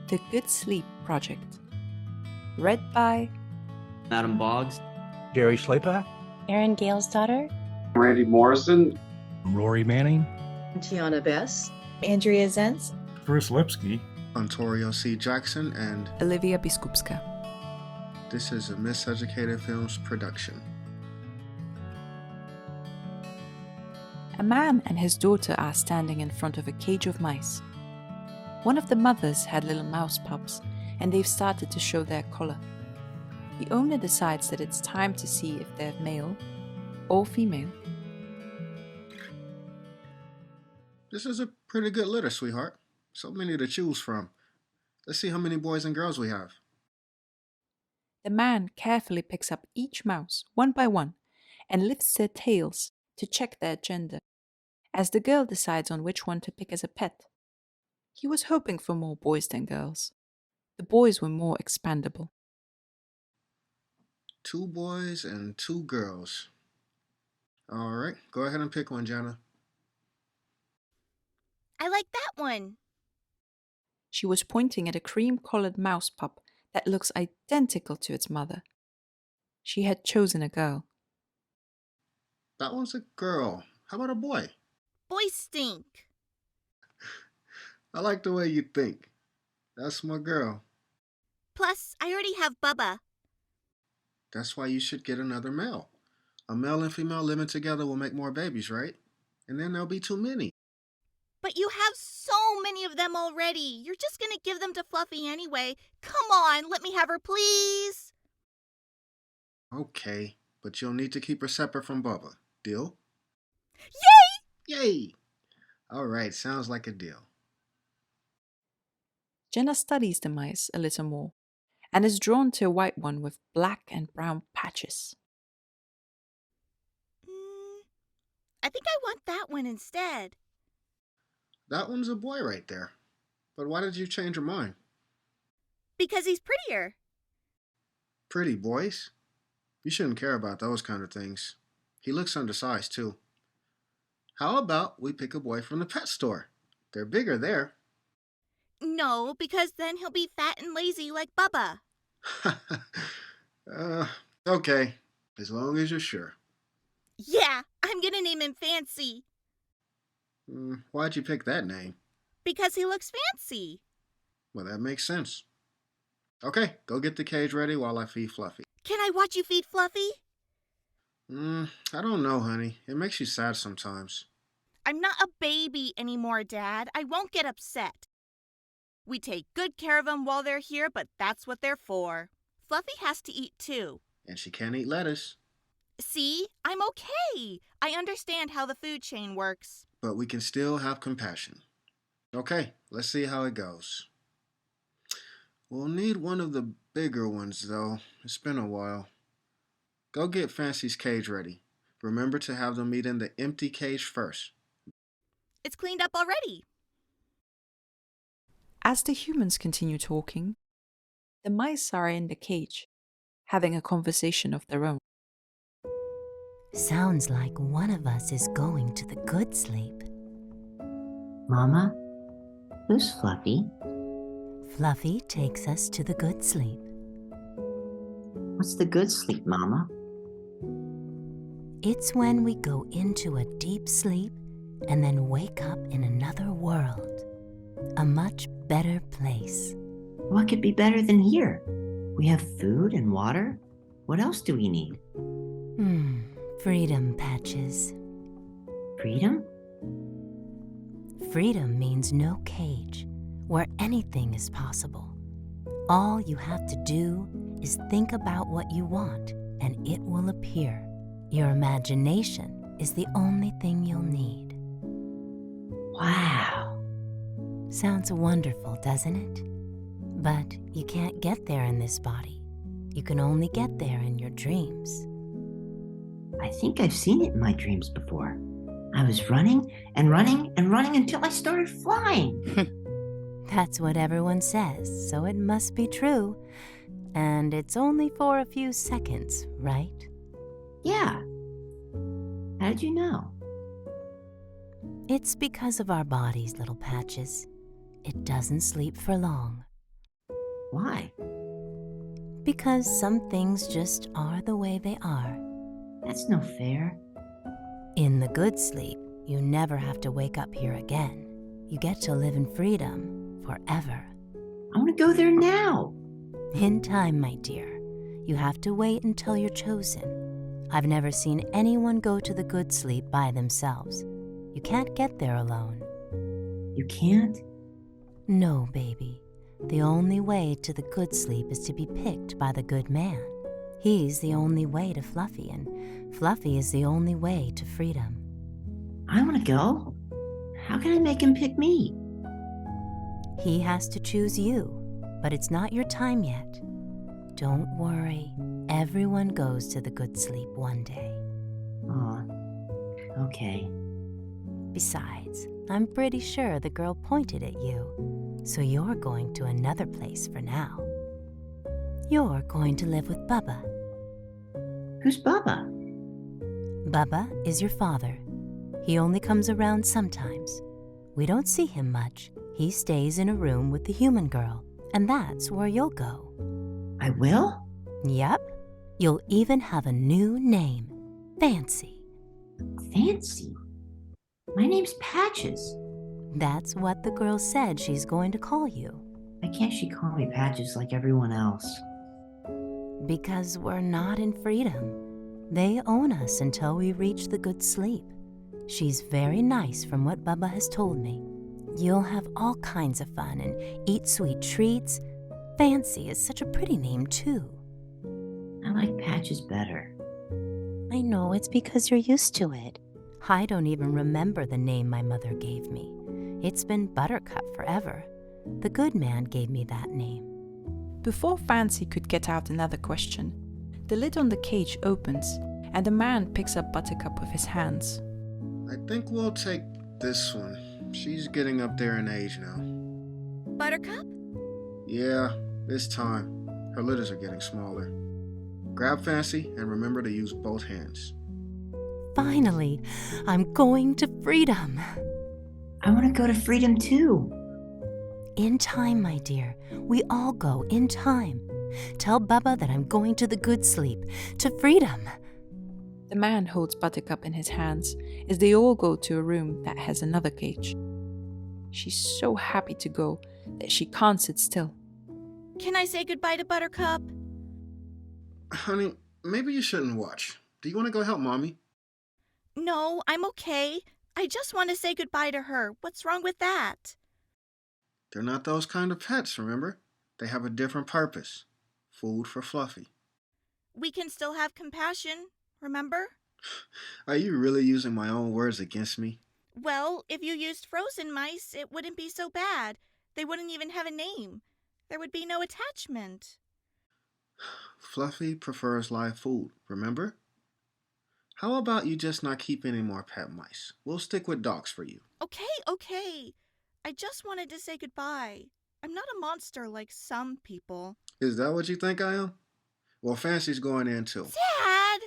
The Good Sleep Project. Read by Adam Boggs, Jerry Schlaper, Erin Gale's daughter, Randy Morrison, Rory Manning, Tiana Bess, Andrea Zenz, Bruce Lipsky, Antonio C. Jackson, and Olivia Biskupska. this is a Miseducated Films production. A man and his daughter are standing in front of a cage of mice. One of the mothers had little mouse pups, and they've started to show their color. The owner decides that it's time to see if they're male or female. This is a pretty good litter, sweetheart. So many to choose from. Let's see how many boys and girls we have. The man carefully picks up each mouse, one by one, and lifts their tails to check their gender, as the girl decides on which one to pick as a pet. He was hoping for more boys than girls. The boys were more expandable. 2 boys and 2 girls. All right, go ahead and pick one, Jana. I like that one. She was pointing at a cream-colored mouse pup that looks identical to its mother. She had chosen a girl. That one's a girl. How about a boy? Boys stink. I like the way you think. That's my girl. Plus, I already have Bubba. That's why you should get another male. A male and female living together will make more babies, right? And then there'll be too many. But you have so many of them already. You're just gonna give them to Fluffy anyway. Come on, let me have her, please. Okay, but you'll need to keep her separate from Bubba. Deal? Yay! Yay! All right, sounds like a deal. Jenna studies the mice a little more and is drawn to a white one with black and brown patches. I think I want that one instead. That one's a boy right there. But why did you change your mind? Because he's prettier. Pretty boys? You shouldn't care about those kind of things. He looks undersized, too. How about we pick a boy from the pet store? They're bigger there. No, because then he'll be fat and lazy like Bubba. Okay, as long as you're sure. Yeah, I'm gonna name him Fancy. Why'd you pick that name? Because he looks fancy. Well, that makes sense. Okay, go get the cage ready while I feed Fluffy. Can I watch you feed Fluffy? I don't know, honey. It makes you sad sometimes. I'm not a baby anymore, Dad. I won't get upset. We take good care of them while they're here, but that's what they're for. Fluffy has to eat too. And she can't eat lettuce. See? I'm okay. I understand how the food chain works. But we can still have compassion. Okay, let's see how it goes. We'll need one of the bigger ones, though. It's been a while. Go get Fancy's cage ready. Remember to have them eat in the empty cage first. It's cleaned up already. As the humans continue talking, the mice are in the cage, having a conversation of their own. Sounds like one of us is going to the good sleep. Mama, who's Fluffy? Fluffy takes us to the good sleep. What's the good sleep, Mama? It's when we go into a deep sleep and then wake up in another world, a much better place. What could be better than here? We have food and water. What else do we need? Freedom, Patches. Freedom? Freedom means no cage, where anything is possible. All you have to do is think about what you want, and it will appear. Your imagination is the only thing you'll need. Wow. Sounds wonderful, doesn't it? But you can't get there in this body. You can only get there in your dreams. I think I've seen it in my dreams before. I was running and running and running until I started flying. That's what everyone says, so it must be true. And it's only for a few seconds, right? Yeah. How did you know? It's because of our bodies, little Patches. It doesn't sleep for long. Why? Because some things just are the way they are. That's no fair. In the good sleep, you never have to wake up here again. You get to live in freedom forever. I want to go there now. In time, my dear. You have to wait until you're chosen. I've never seen anyone go to the good sleep by themselves. You can't get there alone. You can't? No, baby. The only way to the good sleep is to be picked by the good man. He's the only way to Fluffy, and Fluffy is the only way to freedom. I want to go. How can I make him pick me? He has to choose you, but it's not your time yet. Don't worry. Everyone goes to the good sleep one day. Aw, okay. Besides, I'm pretty sure the girl pointed at you, so you're going to another place for now. You're going to live with Bubba. Who's Bubba? Bubba is your father. He only comes around sometimes. We don't see him much. He stays in a room with the human girl, and that's where you'll go. I will? Yep. You'll even have a new name, Fancy. Fancy? My name's Patches. That's what the girl said she's going to call you. Why can't she call me Patches like everyone else? Because we're not in freedom. They own us until we reach the good sleep. She's very nice from what Bubba has told me. You'll have all kinds of fun and eat sweet treats. Fancy is such a pretty name, too. I like Patches better. I know it's because you're used to it. I don't even remember the name my mother gave me. It's been Buttercup forever. The good man gave me that name. Before Fancy could get out another question, the lid on the cage opens and the man picks up Buttercup with his hands. I think we'll take this one. She's getting up there in age now. Buttercup? Yeah, this time. Her litters are getting smaller. Grab Fancy and remember to use both hands. Finally, I'm going to freedom. I want to go to freedom too. In time, my dear. We all go in time. Tell Bubba that I'm going to the good sleep, to freedom. The man holds Buttercup in his hands as they all go to a room that has another cage. She's so happy to go that she can't sit still. Can I say goodbye to Buttercup? Honey, maybe you shouldn't watch. Do you want to go help Mommy? No, I'm okay. I just want to say goodbye to her. What's wrong with that? They're not those kind of pets, remember? They have a different purpose. Food for Fluffy. We can still have compassion, remember? Are you really using my own words against me? Well, if you used frozen mice, it wouldn't be so bad. They wouldn't even have a name. There would be no attachment. Fluffy prefers live food, remember? How about you just not keep any more pet mice? We'll stick with dogs for you. Okay. I just wanted to say goodbye. I'm not a monster like some people. Is that what you think I am? Well, Fancy's going in too. Dad!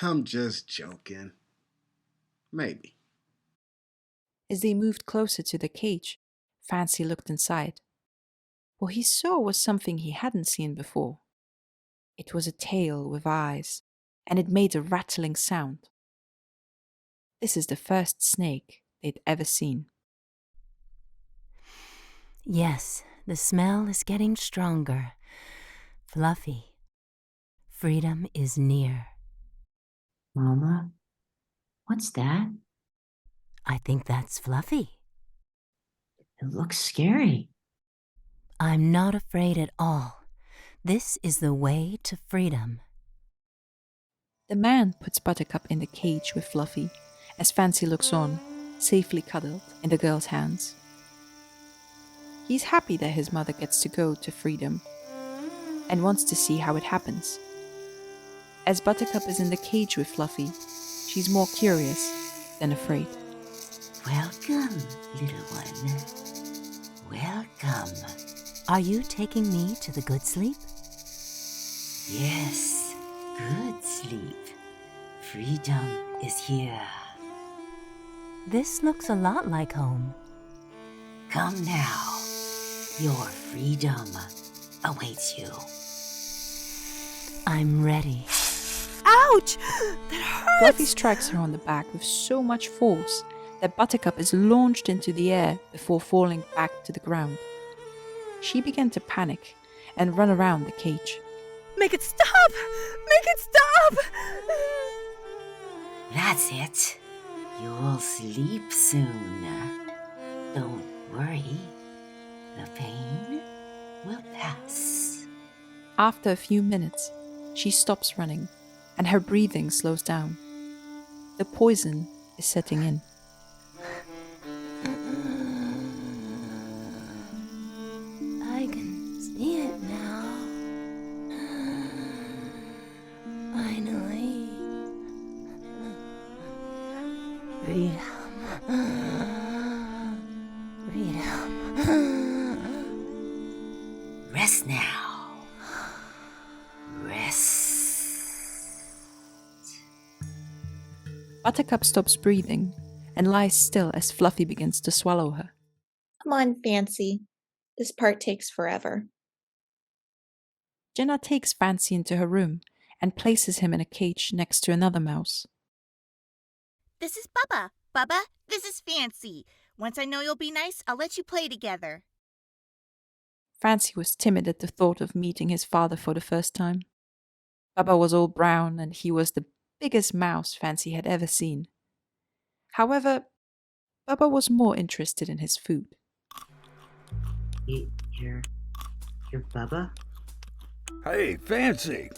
I'm just joking. Maybe. As they moved closer to the cage, Fancy looked inside. What he saw was something he hadn't seen before. It was a tail with eyes, and it made a rattling sound. This is the first snake they'd ever seen. Yes, the smell is getting stronger. Fluffy, freedom is near. Mama, what's that? I think that's Fluffy. It looks scary. I'm not afraid at all. This is the way to freedom. The man puts Buttercup in the cage with Fluffy as Fancy looks on, safely cuddled in the girl's hands. He's happy that his mother gets to go to freedom and wants to see how it happens. As Buttercup is in the cage with Fluffy, she's more curious than afraid. Welcome, little one. Welcome. Are you taking me to the good sleep? Yes, good sleep. Freedom is here. This looks a lot like home. Come now. Your freedom. awaits you. I'm ready. Ouch! That hurts! Fluffy strikes her on the back with so much force that Buttercup is launched into the air before falling back to the ground. She began to panic and run around the cage. Make it stop! Make it stop! That's it. You'll sleep soon. Don't worry. The pain will pass. After a few minutes, she stops running and her breathing slows down. The poison is setting in. I can see it now. Finally. Freedom. Freedom. Rest now. Rest. Buttercup stops breathing and lies still as Fluffy begins to swallow her. Come on, Fancy. This part takes forever. Jenna takes Fancy into her room and places him in a cage next to another mouse. This is Bubba. Bubba, this is Fancy. Once I know you'll be nice, I'll let you play together. Fancy was timid at the thought of meeting his father for the first time. Bubba was all brown and he was the biggest mouse Fancy had ever seen. However, Bubba was more interested in his food. You're Bubba? Hey, Fancy.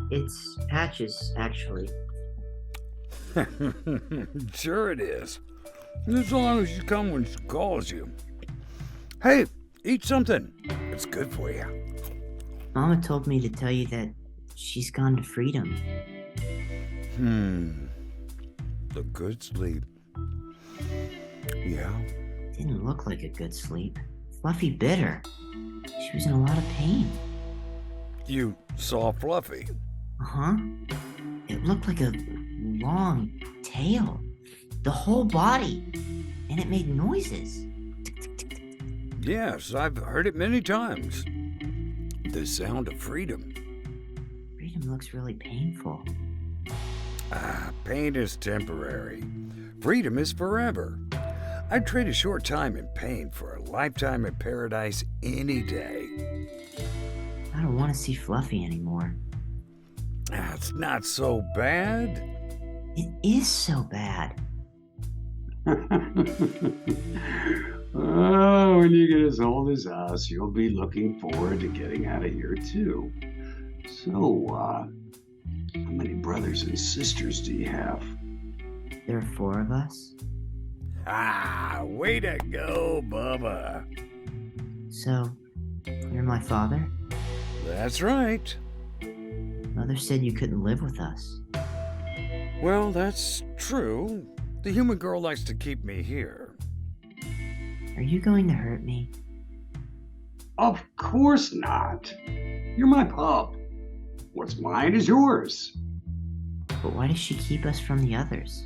It's Patches, actually. Sure it is. As long as you come when she calls you. Hey, eat something. It's good for you. Mama told me to tell you that she's gone to freedom. The good sleep. Yeah. Didn't look like a good sleep. Fluffy bit her. She was in a lot of pain. You saw Fluffy. Uh-huh. It looked like a long tail. The whole body. And it made noises. Yes, I've heard it many times. The sound of freedom. Freedom looks really painful. Pain is temporary. Freedom is forever. I'd trade a short time in pain for a lifetime in paradise any day. I don't want to see Fluffy anymore. It's not so bad. It is so bad. Oh, when you get as old as us, you'll be looking forward to getting out of here too. So, how many brothers and sisters do you have? There are 4 of us. Way to go, Bubba. So, you're my father? That's right. Mother said you couldn't live with us. Well, that's true. The human girl likes to keep me here. Are you going to hurt me? Of course not. You're my pup. What's mine is yours. But why does she keep us from the others?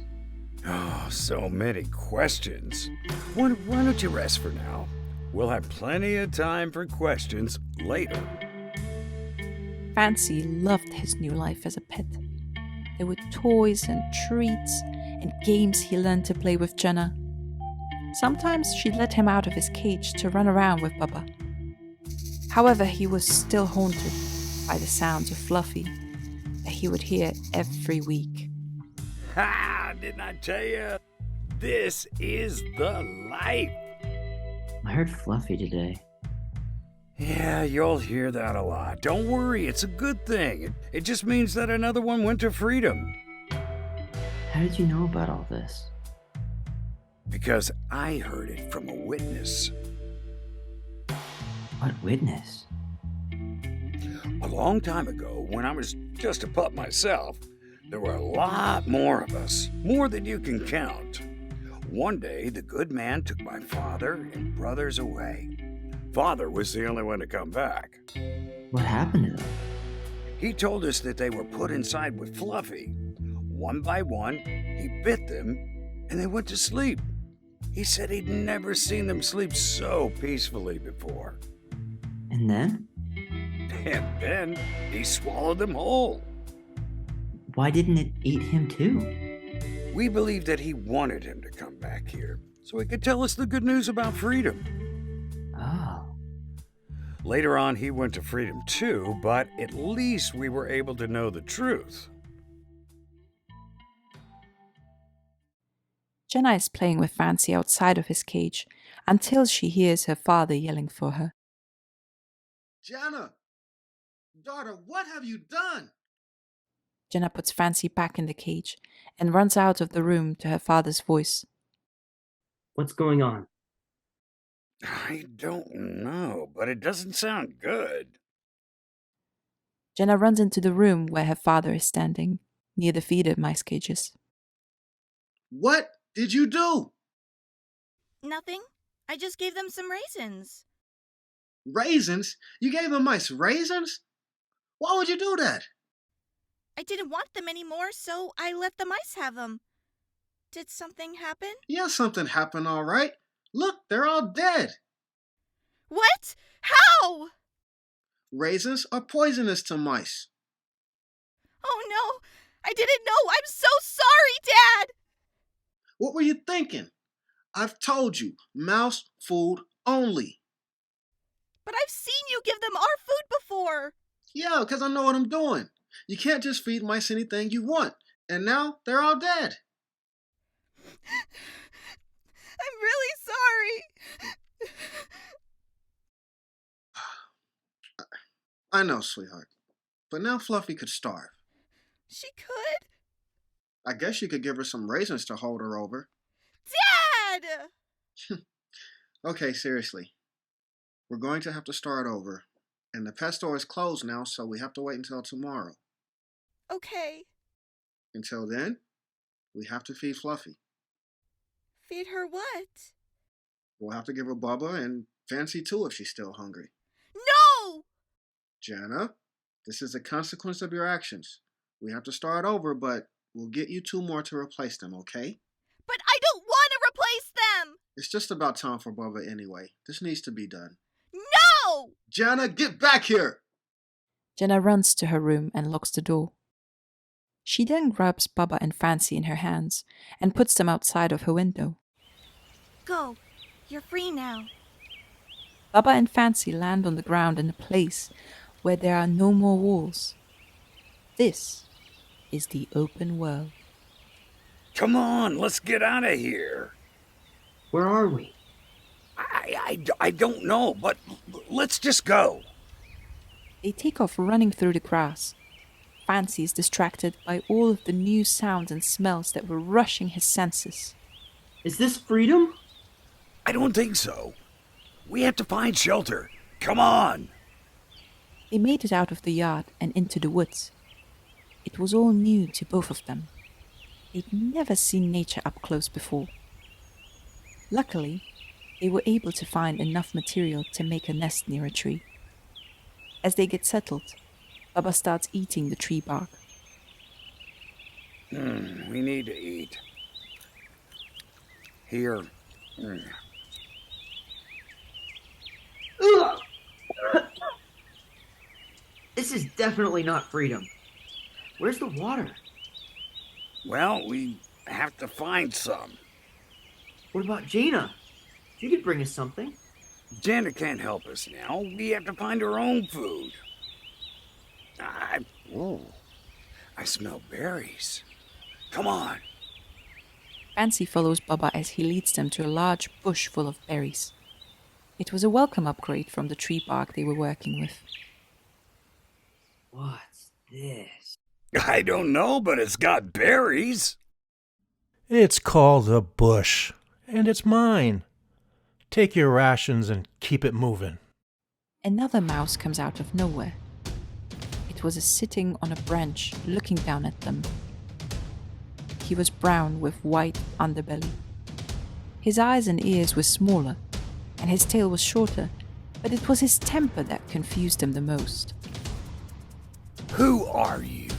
Oh, so many questions. Why don't you rest for now? We'll have plenty of time for questions later. Fancy loved his new life as a pet. There were toys and treats and games he learned to play with Jenna. Sometimes she'd let him out of his cage to run around with Bubba. However, he was still haunted by the sounds of Fluffy that he would hear every week. Ha! Didn't I tell you? This is the life. I heard Fluffy today. Yeah, you'll hear that a lot. Don't worry, it's a good thing. It just means that another one went to freedom. How did you know about all this? Because I heard it from a witness. What witness? A long time ago, when I was just a pup myself, there were a lot more of us, more than you can count. One day, the good man took my father and brothers away. Father was the only one to come back. What happened to them? He told us that they were put inside with Fluffy. One by one, he bit them, and they went to sleep. He said he'd never seen them sleep so peacefully before. And then? And then he swallowed them whole. Why didn't it eat him too? We believed that he wanted him to come back here so he could tell us the good news about freedom. Oh. Later on, he went to freedom too, but at least we were able to know the truth. Jenna is playing with Fancy outside of his cage until she hears her father yelling for her. Jenna! Daughter, what have you done? Jenna puts Fancy back in the cage and runs out of the room to her father's voice. What's going on? I don't know, but it doesn't sound good. Jenna runs into the room where her father is standing, near the feeder mice cages. What did you do? Nothing. I just gave them some raisins. Raisins? You gave the mice raisins? Why would you do that? I didn't want them anymore, so I let the mice have them. Did something happen? Yeah, something happened, all right. Look, they're all dead. What? How? Raisins are poisonous to mice. Oh no, I didn't know. I'm so sorry, Dad. What were you thinking? I've told you, mouse food only. But I've seen you give them our food before. Yeah, because I know what I'm doing. You can't just feed mice anything you want. And now they're all dead. I'm really sorry. I know, sweetheart. But now Fluffy could starve. She could? I guess you could give her some raisins to hold her over. Dad! Okay, seriously. We're going to have to start over. And the pet store is closed now, so we have to wait until tomorrow. Okay. Until then, we have to feed Fluffy. Feed her what? We'll have to give her Bubba and Fancy too if she's still hungry. No! Jana, this is the consequence of your actions. We have to start over, but we'll get you 2 more to replace them, okay? But I don't want to replace them! It's just about time for Bubba anyway. This needs to be done. No! Jana, get back here! Jenna runs to her room and locks the door. She then grabs Bubba and Fancy in her hands and puts them outside of her window. Go. You're free now. Bubba and Fancy land on the ground in a place where there are no more walls. This is the open world. Come on, let's get out of here. Where are we? I don't know, but let's just go. They take off running through the grass. Fancy is distracted by all of the new sounds and smells that were rushing his senses. Is this freedom? I don't think so. We have to find shelter. Come on. They made it out of the yard and into the woods. It was all new to both of them. They'd never seen nature up close before. Luckily, they were able to find enough material to make a nest near a tree. As they get settled, Bubba starts eating the tree bark. We need to eat. Here. This is definitely not freedom. Where's the water? Well, we have to find some. What about Jaina? She could bring us something. Jana can't help us now. We have to find our own food. I smell berries. Come on. Fancy follows Bubba as he leads them to a large bush full of berries. It was a welcome upgrade from the tree bark they were working with. What's this? I don't know, but it's got berries. It's called a bush, and it's mine. Take your rations and keep it moving. Another mouse comes out of nowhere. It was sitting on a branch, looking down at them. He was brown with white underbelly. His eyes and ears were smaller, and his tail was shorter, but it was his temper that confused him the most. Who are you?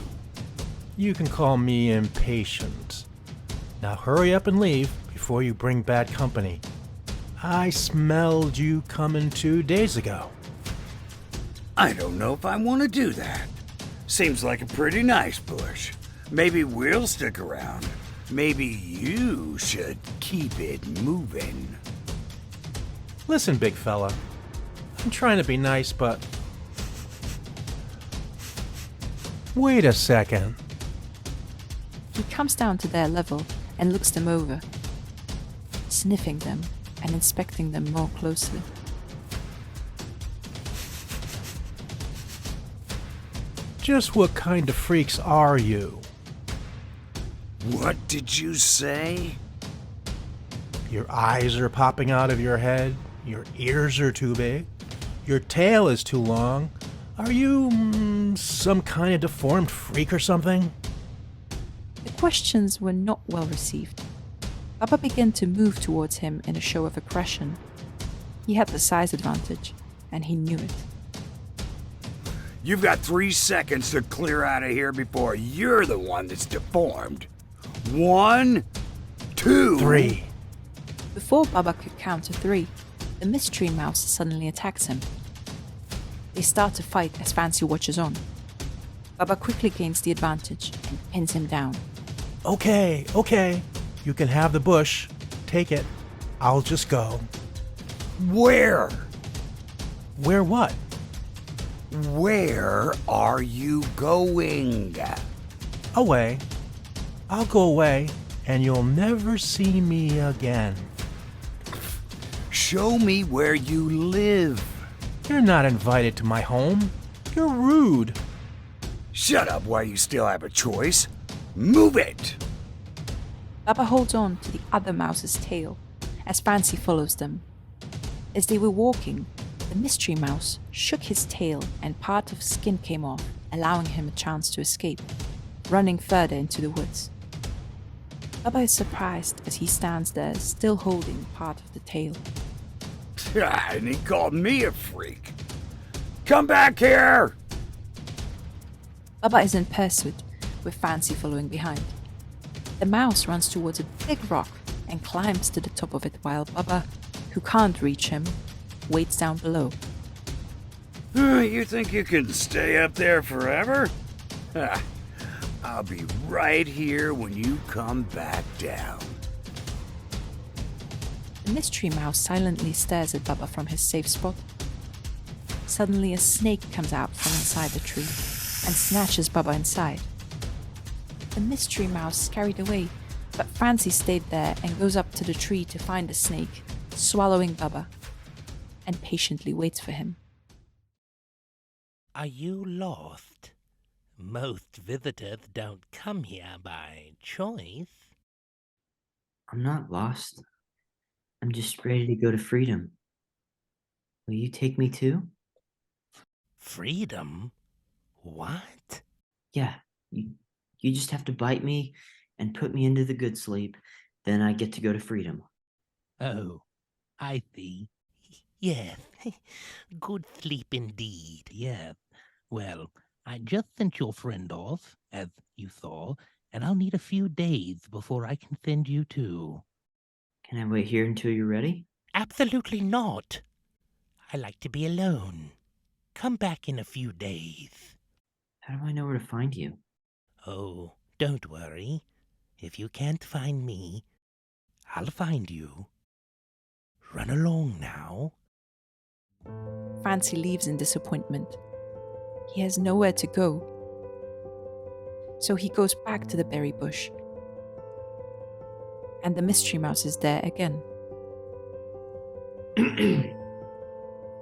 You can call me impatient. Now hurry up and leave before you bring bad company. I smelled you coming 2 days ago. I don't know if I want to do that. Seems like a pretty nice bush. Maybe we'll stick around. Maybe you should keep it moving. Listen, big fella. I'm trying to be nice, but... Wait a second. He comes down to their level and looks them over, sniffing them and inspecting them more closely. Just what kind of freaks are you? What did you say? Your eyes are popping out of your head. Your ears are too big. Your tail is too long. Are you some kind of deformed freak or something? The questions were not well received. Baba began to move towards him in a show of aggression. He had the size advantage, and he knew it. You've got 3 seconds to clear out of here before you're the one that's deformed. 1, 2... 3. Before Baba could count to 3, the mystery mouse suddenly attacks him. They start to fight as Fancy watches on. Baba quickly gains the advantage and pins him down. Okay. You can have the bush. Take it. I'll just go. Where? Where what? Where are you going? Away. I'll go away, and you'll never see me again. Show me where you live. You're not invited to my home. You're rude. Shut up while you still have a choice. Move it! Baba holds on to the other mouse's tail as Fancy follows them. As they were walking, the mystery mouse shook his tail and part of skin came off, allowing him a chance to escape, running further into the woods. Baba is surprised as he stands there still holding part of the tail. And he called me a freak. Come back here! Baba is in pursuit, with Fancy following behind. The mouse runs towards a big rock and climbs to the top of it while Baba, who can't reach him, waits down below. You think you can stay up there forever? I'll be right here when you come back down. The mystery mouse silently stares at Baba from his safe spot. Suddenly a snake comes out from inside the tree and snatches Baba inside. The mystery mouse is carried away, but Fancy stayed there and goes up to the tree to find the snake, swallowing Baba, and patiently waits for him. Are you lost? Most visitors don't come here by choice. I'm not lost. I'm just ready to go to freedom. Will you take me too? Freedom? What? Yeah, you just have to bite me and put me into the good sleep. Then I get to go to freedom. Oh, I see. Yes, good sleep indeed, yes. Well, I just sent your friend off, as you saw, and I'll need a few days before I can send you too. Can I wait here until you're ready? Absolutely not. I like to be alone. Come back in a few days. How do I know where to find you? Oh, don't worry. If you can't find me, I'll find you. Run along now. Fancy leaves in disappointment. He has nowhere to go. So he goes back to the berry bush. And the mystery mouse is there again.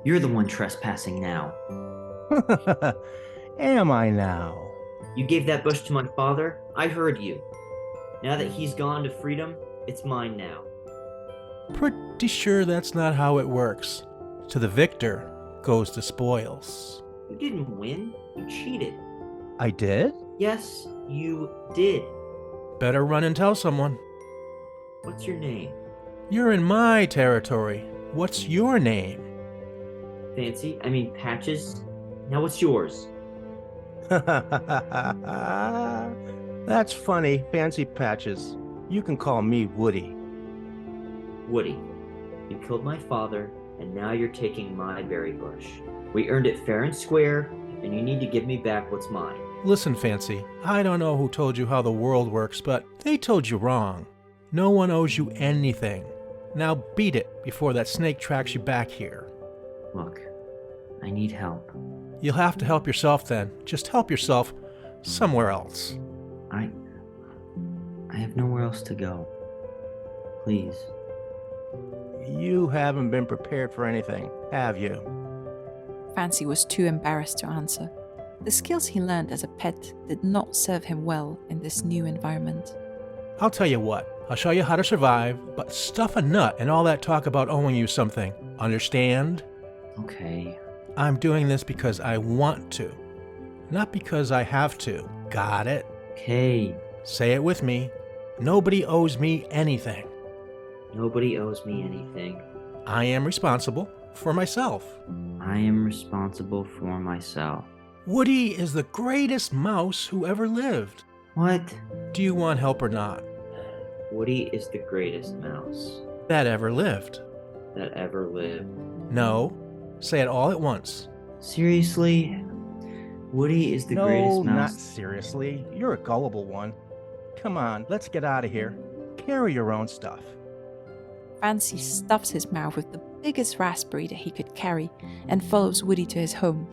You're the one trespassing now. Am I now? You gave that bush to my father. I heard you. Now that he's gone to freedom, it's mine now. Pretty sure that's not how it works. To the victor goes the spoils. You didn't win. You cheated. I did? Yes, you did. Better run and tell someone. What's your name? You're in my territory. What's your name? Patches. Now what's yours? That's funny, Fancy Patches. You can call me Woody. Woody, you killed my father, and now you're taking my berry bush. We earned it fair and square, and you need to give me back what's mine. Listen, Fancy, I don't know who told you how the world works, but they told you wrong. No one owes you anything. Now beat it before that snake tracks you back here. Look, I need help. You'll have to help yourself then. Just help yourself somewhere else. I have nowhere else to go. Please. You haven't been prepared for anything, have you? Fancy was too embarrassed to answer. The skills he learned as a pet did not serve him well in this new environment. I'll tell you what, I'll show you how to survive, but stuff a nut and all that talk about owing you something. Understand? Okay. I'm doing this because I want to, not because I have to. Got it? Okay. Say it with me. Nobody owes me anything. Nobody owes me anything. I am responsible for myself. I am responsible for myself. Woody is the greatest mouse who ever lived. What? Do you want help or not? Woody is the greatest mouse. That ever lived. That ever lived. No. Say it all at once. Seriously? Woody is the greatest mouse. No, not seriously. You're a gullible one. Come on, let's get out of here. Carry your own stuff. Fancy stuffs his mouth with the biggest raspberry that he could carry and follows Woody to his home.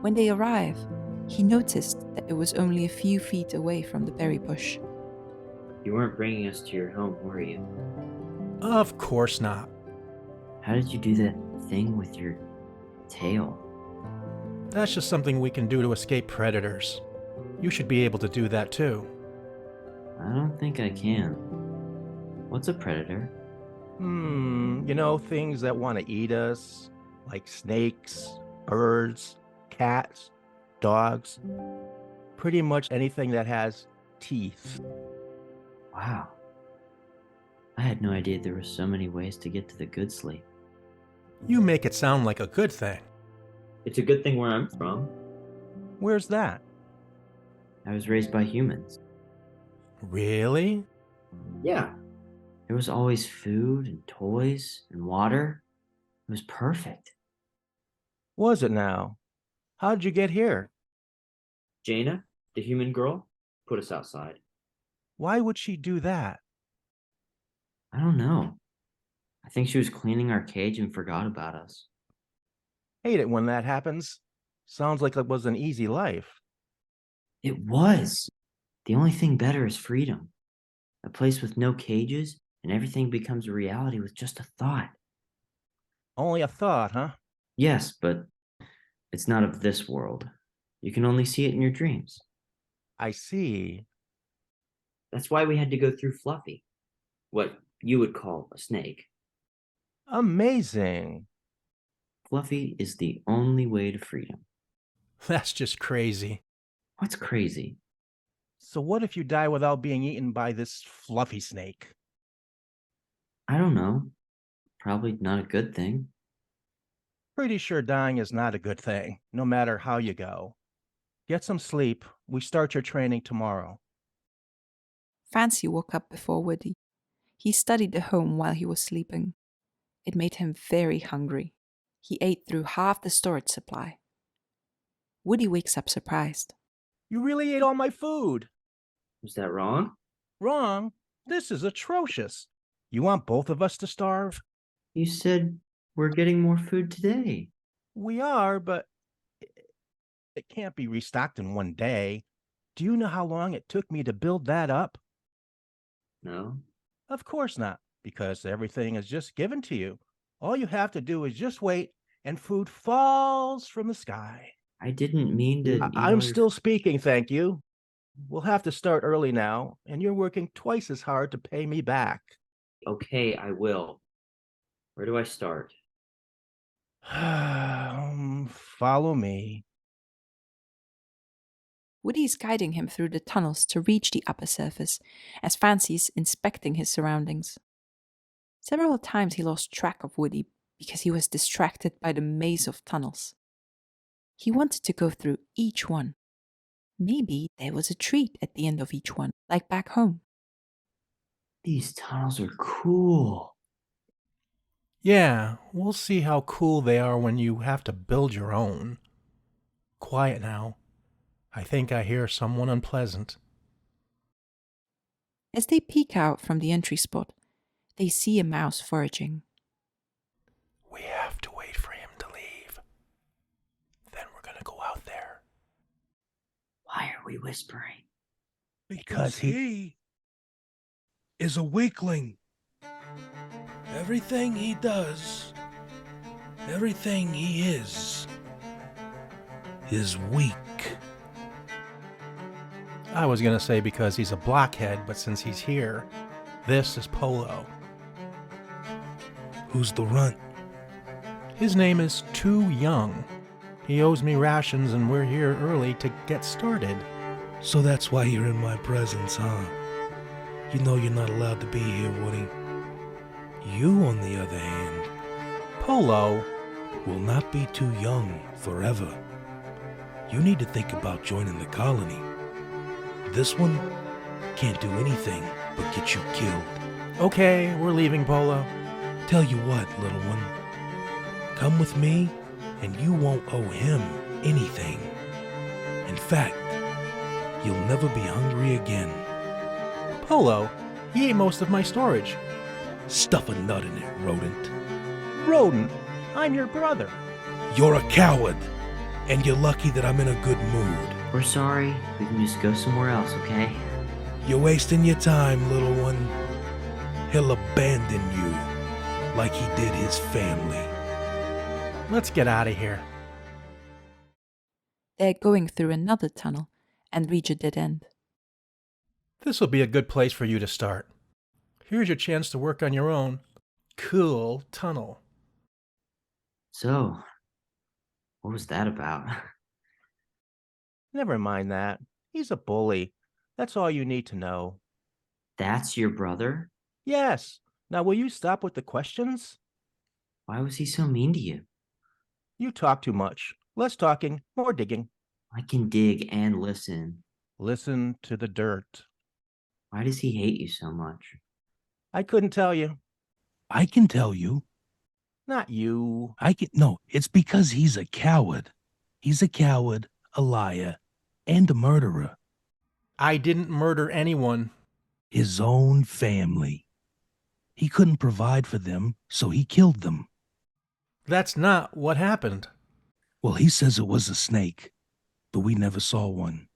When they arrive, he noticed that it was only a few feet away from the berry bush. You weren't bringing us to your home, were you? Of course not. How did you do that thing with your tail? That's just something we can do to escape predators. You should be able to do that too. I don't think I can. What's a predator? You know, things that want to eat us, like snakes, birds, cats, dogs. Pretty much anything that has teeth. Wow. I had no idea there were so many ways to get to the good sleep. You make it sound like a good thing. It's a good thing where I'm from. Where's that? I was raised by humans. Really? Yeah. There was always food and toys and water. It was perfect. Was it now? How'd you get here? Jaina, the human girl, put us outside. Why would she do that? I don't know. I think she was cleaning our cage and forgot about us. Hate it when that happens. Sounds like it was an easy life. It was. The only thing better is freedom. A place with no cages, and everything becomes a reality with just a thought. Only a thought, huh? Yes, but it's not of this world. You can only see it in your dreams. I see. That's why we had to go through Fluffy. What you would call a snake. Amazing. Fluffy is the only way to freedom. That's just crazy. What's crazy? So what if you die without being eaten by this fluffy snake? I don't know. Probably not a good thing. Pretty sure dying is not a good thing, no matter how you go. Get some sleep. We start your training tomorrow. Fancy woke up before Woody. He studied the home while he was sleeping. It made him very hungry. He ate through half the storage supply. Woody wakes up surprised. You really ate all my food. Was that wrong? Wrong? This is atrocious. You want both of us to starve? You said we're getting more food today. We are, but it can't be restocked in one day. Do you know how long it took me to build that up? No. Of course not, because everything is just given to you. All you have to do is just wait, and food falls from the sky. I didn't mean to. I'm still speaking, thank you. We'll have to start early now, and you're working twice as hard to pay me back. Okay, I will. Where do I start? Follow me. Woody is guiding him through the tunnels to reach the upper surface, as Fancy's inspecting his surroundings. Several times he lost track of Woody because he was distracted by the maze of tunnels. He wanted to go through each one. Maybe there was a treat at the end of each one, like back home. These tunnels are cool. Yeah, we'll see how cool they are when you have to build your own. Quiet now. I think I hear someone unpleasant. As they peek out from the entry spot, they see a mouse foraging. We have to wait for him to leave. Then we're gonna go out there. Why are we whispering? Because he is a weakling. Everything he does, everything he is weak. I was gonna say because he's a blockhead, but since he's here, this is Polo. Who's the runt? His name is Too Young. He owes me rations and we're here early to get started. So that's why you're in my presence, huh? You know you're not allowed to be here, Woody. You, on the other hand, Polo, will not be too young forever. You need to think about joining the colony. This one can't do anything but get you killed. Okay, we're leaving, Polo. Tell you what, little one. Come with me, and you won't owe him anything. In fact, you'll never be hungry again. Polo, he ate most of my storage. Stuff a nut in it, rodent. Rodent, I'm your brother. You're a coward, and you're lucky that I'm in a good mood. We're sorry. We can just go somewhere else, okay? You're wasting your time, little one. He'll abandon you like he did his family. Let's get out of here. They're going through another tunnel and reach a dead end. This will be a good place for you to start. Here's your chance to work on your own cool tunnel. So, what was that about? Never mind that. He's a bully. That's all you need to know. That's your brother? Yes. Now will you stop with the questions? Why was he so mean to you? You talk too much. Less talking, more digging. I can dig and listen. Listen to the dirt. Why does he hate you so much? I couldn't tell you. I can tell you. Not you. No, it's because he's a coward. He's a coward, a liar, and a murderer. I didn't murder anyone. His own family. He couldn't provide for them, so he killed them. That's not what happened. Well, he says it was a snake, but we never saw one.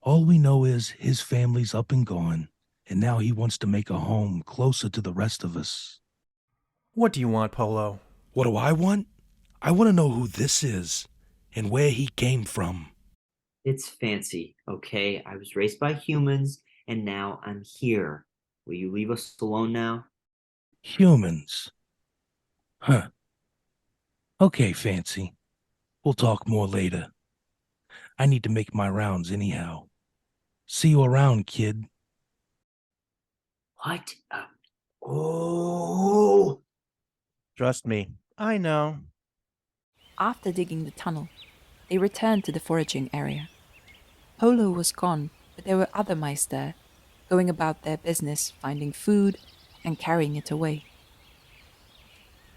All we know is his family's up and gone, and now he wants to make a home closer to the rest of us. What do you want, Polo? What do I want? I want to know who this is and where he came from. It's fancy, okay? I was raised by humans, and now I'm here. Will you leave us alone now? Humans. Huh. Okay, Fancy. We'll talk more later. I need to make my rounds anyhow. See you around, kid. What? Oh! Trust me, I know. After digging the tunnel, they returned to the foraging area. Polo was gone, but there were other mice there, going about their business, finding food and carrying it away.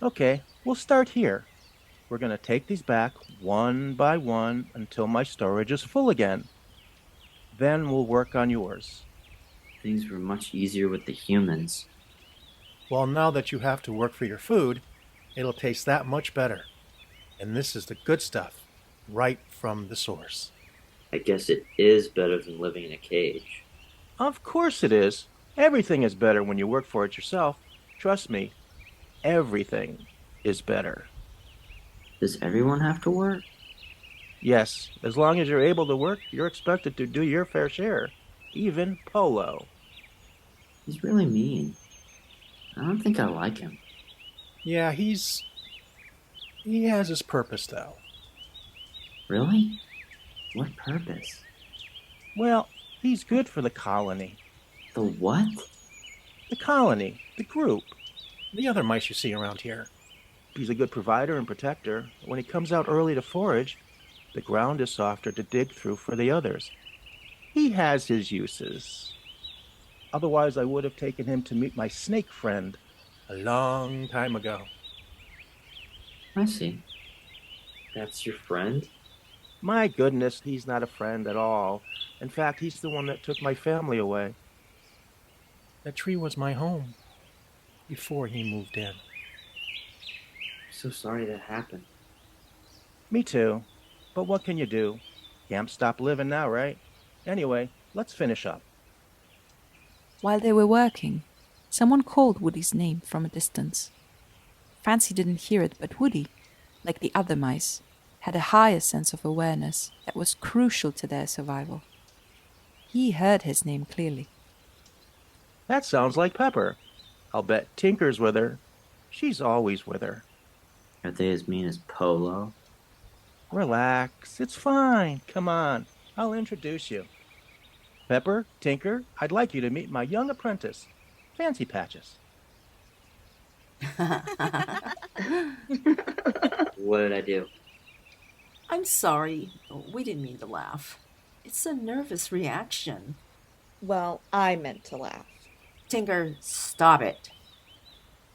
Okay, we'll start here. We're going to take these back one by one until my storage is full again. Then we'll work on yours. Things were much easier with the humans. Well, now that you have to work for your food, it'll taste that much better. And this is the good stuff, right from the source. I guess it is better than living in a cage. Of course it is. Everything is better when you work for it yourself. Trust me, everything is better. Does everyone have to work? Yes, as long as you're able to work, you're expected to do your fair share. Even Polo. He's really mean. I don't think I like him. Yeah, he has his purpose, though. Really? What purpose? Well, he's good for the colony. The what? The colony. The group. The other mice you see around here. He's a good provider and protector. When he comes out early to forage, the ground is softer to dig through for the others. He has his uses. Otherwise, I would have taken him to meet my snake friend. a long time ago. I see. That's your friend? My goodness, he's not a friend at all. In fact, he's the one that took my family away. That tree was my home before he moved in. So sorry that happened. Me too. But what can you do? Can't stop living now, right? Anyway, let's finish up. While they were working, someone called Woody's name from a distance. Fancy didn't hear it, but Woody, like the other mice, had a higher sense of awareness that was crucial to their survival. He heard his name clearly. That sounds like Pepper. I'll bet Tinker's with her. She's always with her. Are they as mean as Polo? Relax, it's fine. Come on, I'll introduce you. Pepper, Tinker, I'd like you to meet my young apprentice, Fancy Patches. What did I do? I'm sorry. We didn't mean to laugh. It's a nervous reaction. Well, I meant to laugh. Tinker, stop it.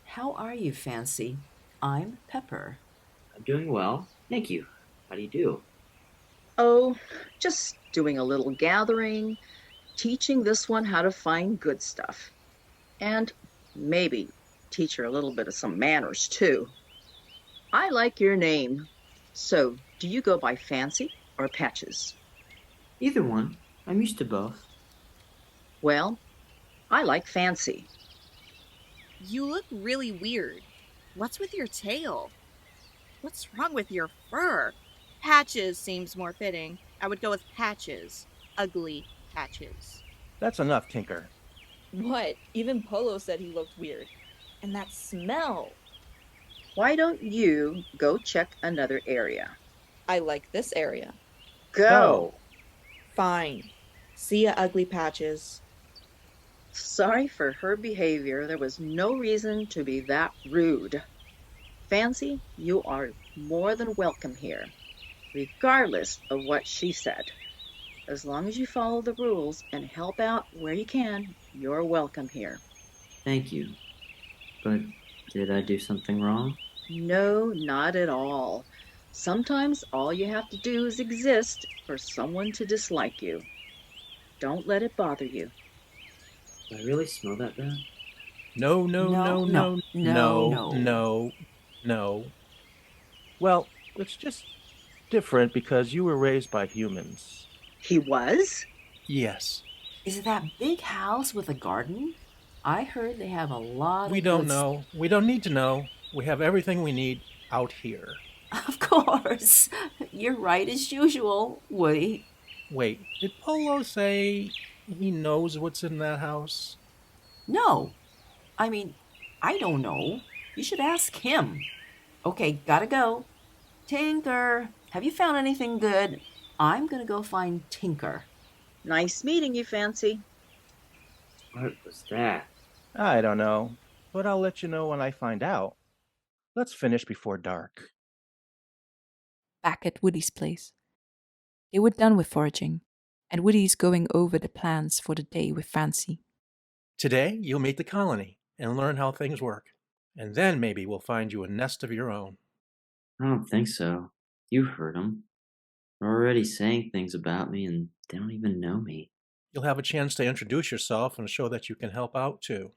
How are you, Fancy? I'm Pepper. I'm doing well. Thank you. How do you do? Oh, just doing a little gathering, teaching this one how to find good stuff. And maybe teach her a little bit of some manners, too. I like your name. So, do you go by Fancy or Patches? Either one. I'm used to both. Well, I like Fancy. You look really weird. What's with your tail? What's wrong with your fur? Patches seems more fitting. I would go with Patches. Ugly Patches. That's enough, Tinker. What? Even Polo said he looked weird. And that smell. Why don't you go check another area? I like this area. Go. Fine. See ya, Ugly Patches. Sorry for her behavior. There was no reason to be that rude. Fancy, you are more than welcome here, regardless of what she said. As long as you follow the rules and help out where you can, you're welcome here. Thank you. But did I do something wrong? No, not at all. Sometimes all you have to do is exist for someone to dislike you. Don't let it bother you. Do I really smell that bad? No. Well, it's just different because you were raised by humans. He was? Yes. Is it that big house with a garden? I heard they have a lot We of don't good know. We don't need to know. We have everything we need out here. Of course. You're right as usual, Woody. Wait, did Polo say he knows what's in that house? No. I mean, I don't know. You should ask him. Okay, gotta go. Tinker, have you found anything good? I'm gonna go find Tinker. Nice meeting you, Fancy. What was that? I don't know, but I'll let you know when I find out. Let's finish before dark. Back at Woody's place. They were done with foraging, and Woody's going over the plans for the day with Fancy. Today, you'll meet the colony and learn how things work. And then maybe we'll find you a nest of your own. I don't think so. You heard them. They're already saying things about me and they don't even know me. You'll have a chance to introduce yourself and show that you can help out too.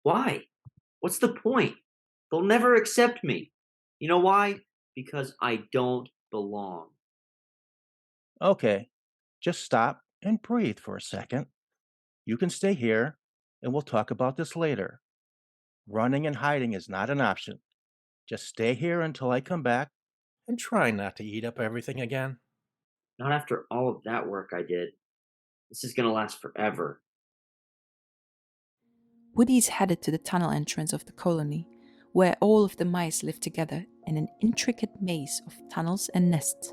Why? What's the point? They'll never accept me. You know why? Because I don't belong. Okay, just stop and breathe for a second. You can stay here, and we'll talk about this later. Running and hiding is not an option. Just stay here until I come back. And try not to eat up everything again. Not after all of that work I did. This is gonna last forever. Woody's headed to the tunnel entrance of the colony, where all of the mice live together in an intricate maze of tunnels and nests.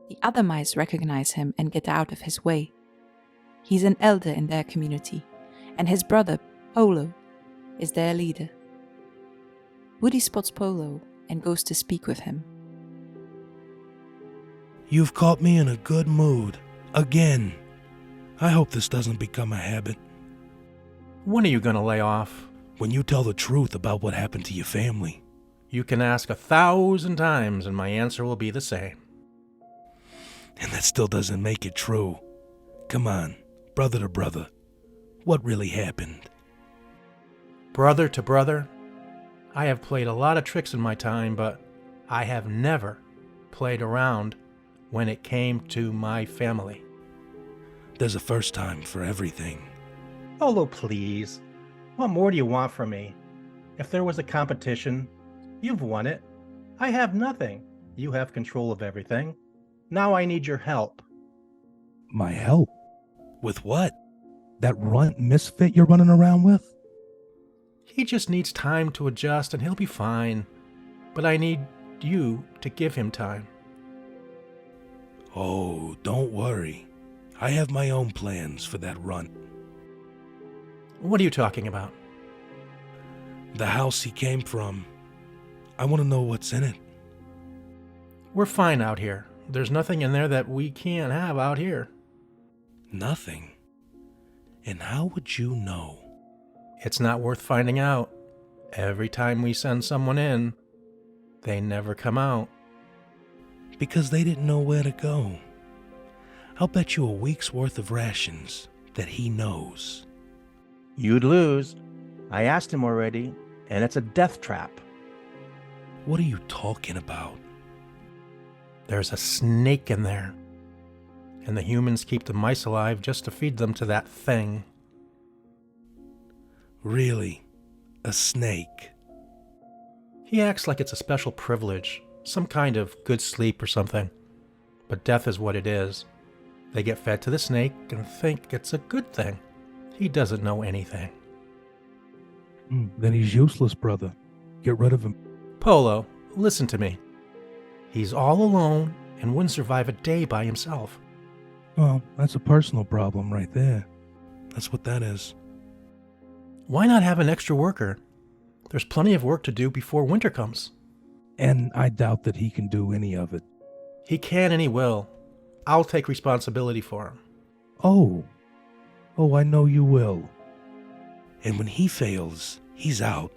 The other mice recognize him and get out of his way. He's an elder in their community, and his brother, Polo, is their leader. Woody spots Polo and goes to speak with him. You've caught me in a good mood. Again. I hope this doesn't become a habit. When are you going to lay off? when you tell the truth about what happened to your family. You can ask 1,000 times and my answer will be the same. And that still doesn't make it true. Come on, brother to brother. What really happened? Brother to brother, I have played a lot of tricks in my time, but I have never played around when it came to my family. There's a first time for everything. Polo, please. What more do you want from me? If there was a competition, you've won it. I have nothing. You have control of everything. Now I need your help. My help? With what? That runt misfit you're running around with? He just needs time to adjust and he'll be fine. But I need you to give him time. Oh, don't worry. I have my own plans for that runt. What are you talking about? The house he came from. I want to know what's in it. We're fine out here. There's nothing in there that we can't have out here. Nothing? And how would you know? It's not worth finding out. Every time we send someone in, they never come out. Because they didn't know where to go. I'll bet you a week's worth of rations that he knows. You'd lose. I asked him already, and it's a death trap. What are you talking about? There's a snake in there. And the humans keep the mice alive just to feed them to that thing. Really? A snake? He acts like it's a special privilege, some kind of good sleep or something. But death is what it is. They get fed to the snake and think it's a good thing. He doesn't know anything. Then he's useless, brother. Get rid of him. Polo, listen to me. He's all alone and wouldn't survive a day by himself. Well, that's a personal problem right there. That's what that is. Why not have an extra worker? There's plenty of work to do before winter comes. And I doubt that he can do any of it. He can and he will. I'll take responsibility for him. Oh, I know you will. And when he fails, he's out.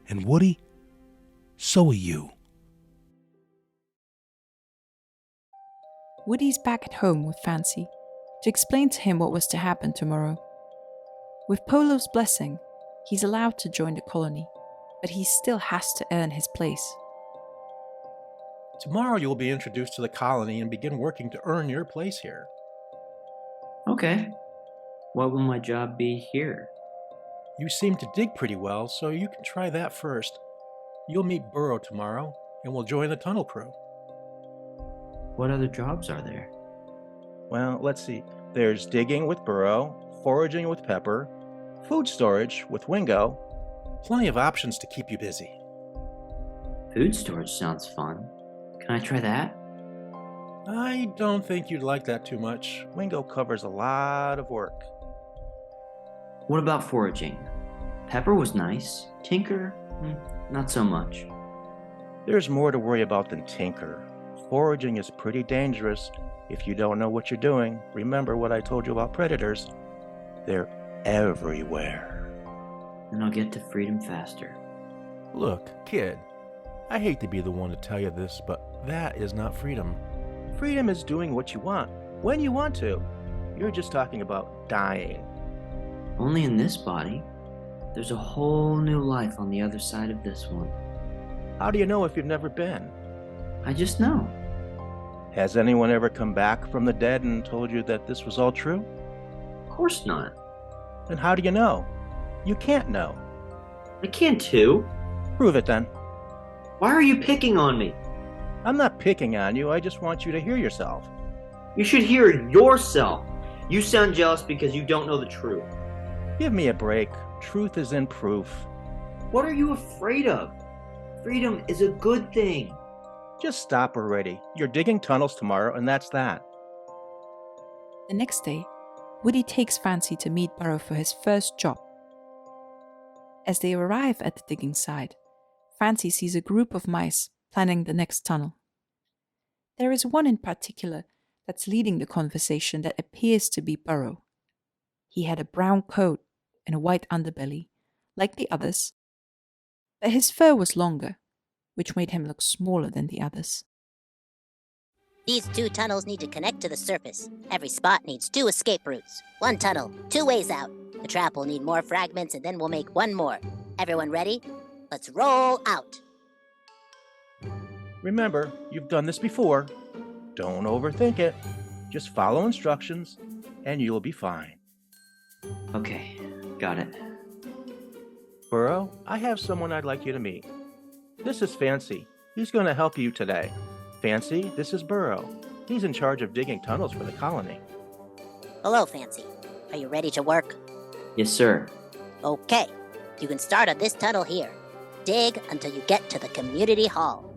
And Woody, so are you. Woody's back at home with Fancy to explain to him what was to happen tomorrow. With Polo's blessing, he's allowed to join the colony, but he still has to earn his place. Tomorrow you will be introduced to the colony and begin working to earn your place here. Okay. What will my job be here? You seem to dig pretty well, so you can try that first. You'll meet Burrow tomorrow, and will join the tunnel crew. What other jobs are there? Well, let's see. There's digging with Burrow, foraging with Pepper, food storage with Wingo. Plenty of options to keep you busy. Food storage sounds fun. Can I try that? I don't think you'd like that too much. Wingo covers a lot of work. What about foraging? Pepper was nice. Tinker, not so much. There's more to worry about than Tinker. Foraging is pretty dangerous if you don't know what you're doing. Remember what I told you about predators. They're everywhere. Then I'll get to freedom faster. Look, kid, I hate to be the one to tell you this, but that is not freedom. Freedom is doing what you want, when you want to. You're just talking about dying. Only in this body. There's a whole new life on the other side of this one. How do you know if you've never been? I just know. Has anyone ever come back from the dead and told you that this was all true? Of course not. Then how do you know? You can't know. I can too. Prove it then. Why are you picking on me? I'm not picking on you, I just want you to hear yourself. You should hear yourself. You sound jealous because you don't know the truth. Give me a break. Truth is in proof. What are you afraid of? Freedom is a good thing. Just stop already. You're digging tunnels tomorrow, and that's that. The next day, Woody takes Fancy to meet Burrow for his first job. As they arrive at the digging site, Fancy sees a group of mice planning the next tunnel. There is one in particular that's leading the conversation that appears to be Burrow. He had a brown coat and a white underbelly, like the others, but his fur was longer, which made him look smaller than the others. These 2 tunnels need to connect to the surface. Every spot needs 2 escape routes. 1 tunnel, 2 ways out. The trap will need more fragments, and then we'll make 1 more. Everyone ready? Let's roll out. Remember, you've done this before. Don't overthink it. Just follow instructions, and you'll be fine. Okay, got it. Burrow, I have someone I'd like you to meet. This is Fancy. He's going to help you today. Fancy, this is Burrow. He's in charge of digging tunnels for the colony. Hello, Fancy. Are you ready to work? Yes, sir. Okay. You can start on this tunnel here. Dig until you get to the community hall.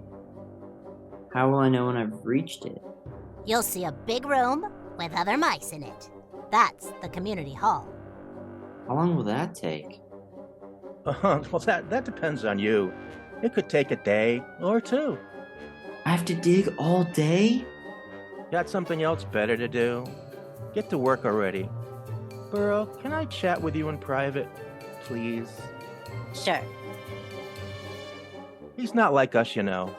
How will I know when I've reached it? You'll see a big room with other mice in it. That's the community hall. How long will that take? Well, that depends on you. It could take a day or 2. I have to dig all day? Got something else better to do? Get to work already. Burrow, can I chat with you in private, please? Sure. He's not like us, you know.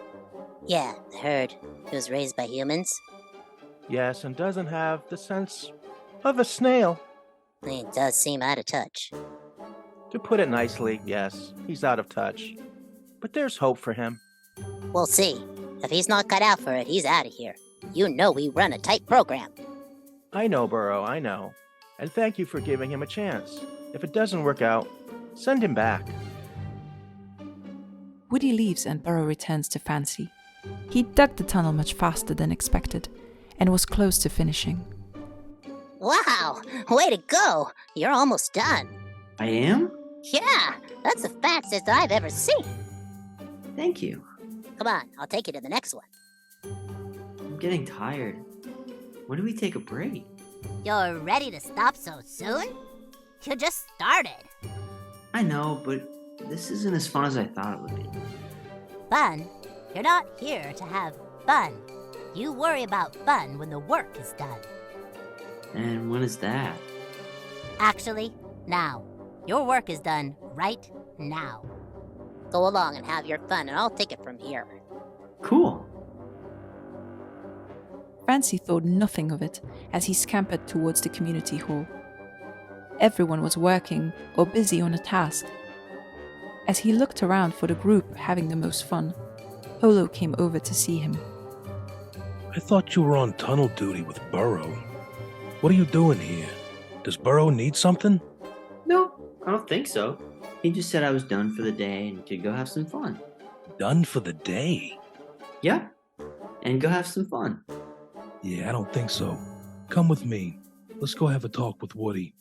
Yeah, I heard. He was raised by humans. Yes, and doesn't have the sense of a snail. He does seem out of touch. To put it nicely, yes, he's out of touch. But there's hope for him. We'll see. If he's not cut out for it, he's out of here. You know we run a tight program. I know, Burrow, I know. And thank you for giving him a chance. If it doesn't work out, send him back. Woody leaves and Burrow returns to Fancy. He dug the tunnel much faster than expected and was close to finishing. Wow! Way to go! You're almost done. I am? Yeah! That's the fastest I've ever seen. Thank you. Come on, I'll take you to the next one. I'm getting tired. When do we take a break? You're ready to stop so soon? You just started. I know, but this isn't as fun as I thought it would be. Fun? You're not here to have fun. You worry about fun when the work is done. And when is that? Actually, now. Your work is done right now. Go along and have your fun, and I'll take it from here. Cool. Fancy thought nothing of it as he scampered towards the community hall. Everyone was working or busy on a task. As he looked around for the group having the most fun, Polo came over to see him. I thought you were on tunnel duty with Burrow. What are you doing here? Does Burrow need something? No, I don't think so. He just said I was done for the day and could go have some fun. Done for the day? Yeah, and go have some fun. Yeah, I don't think so. Come with me. Let's go have a talk with Woody.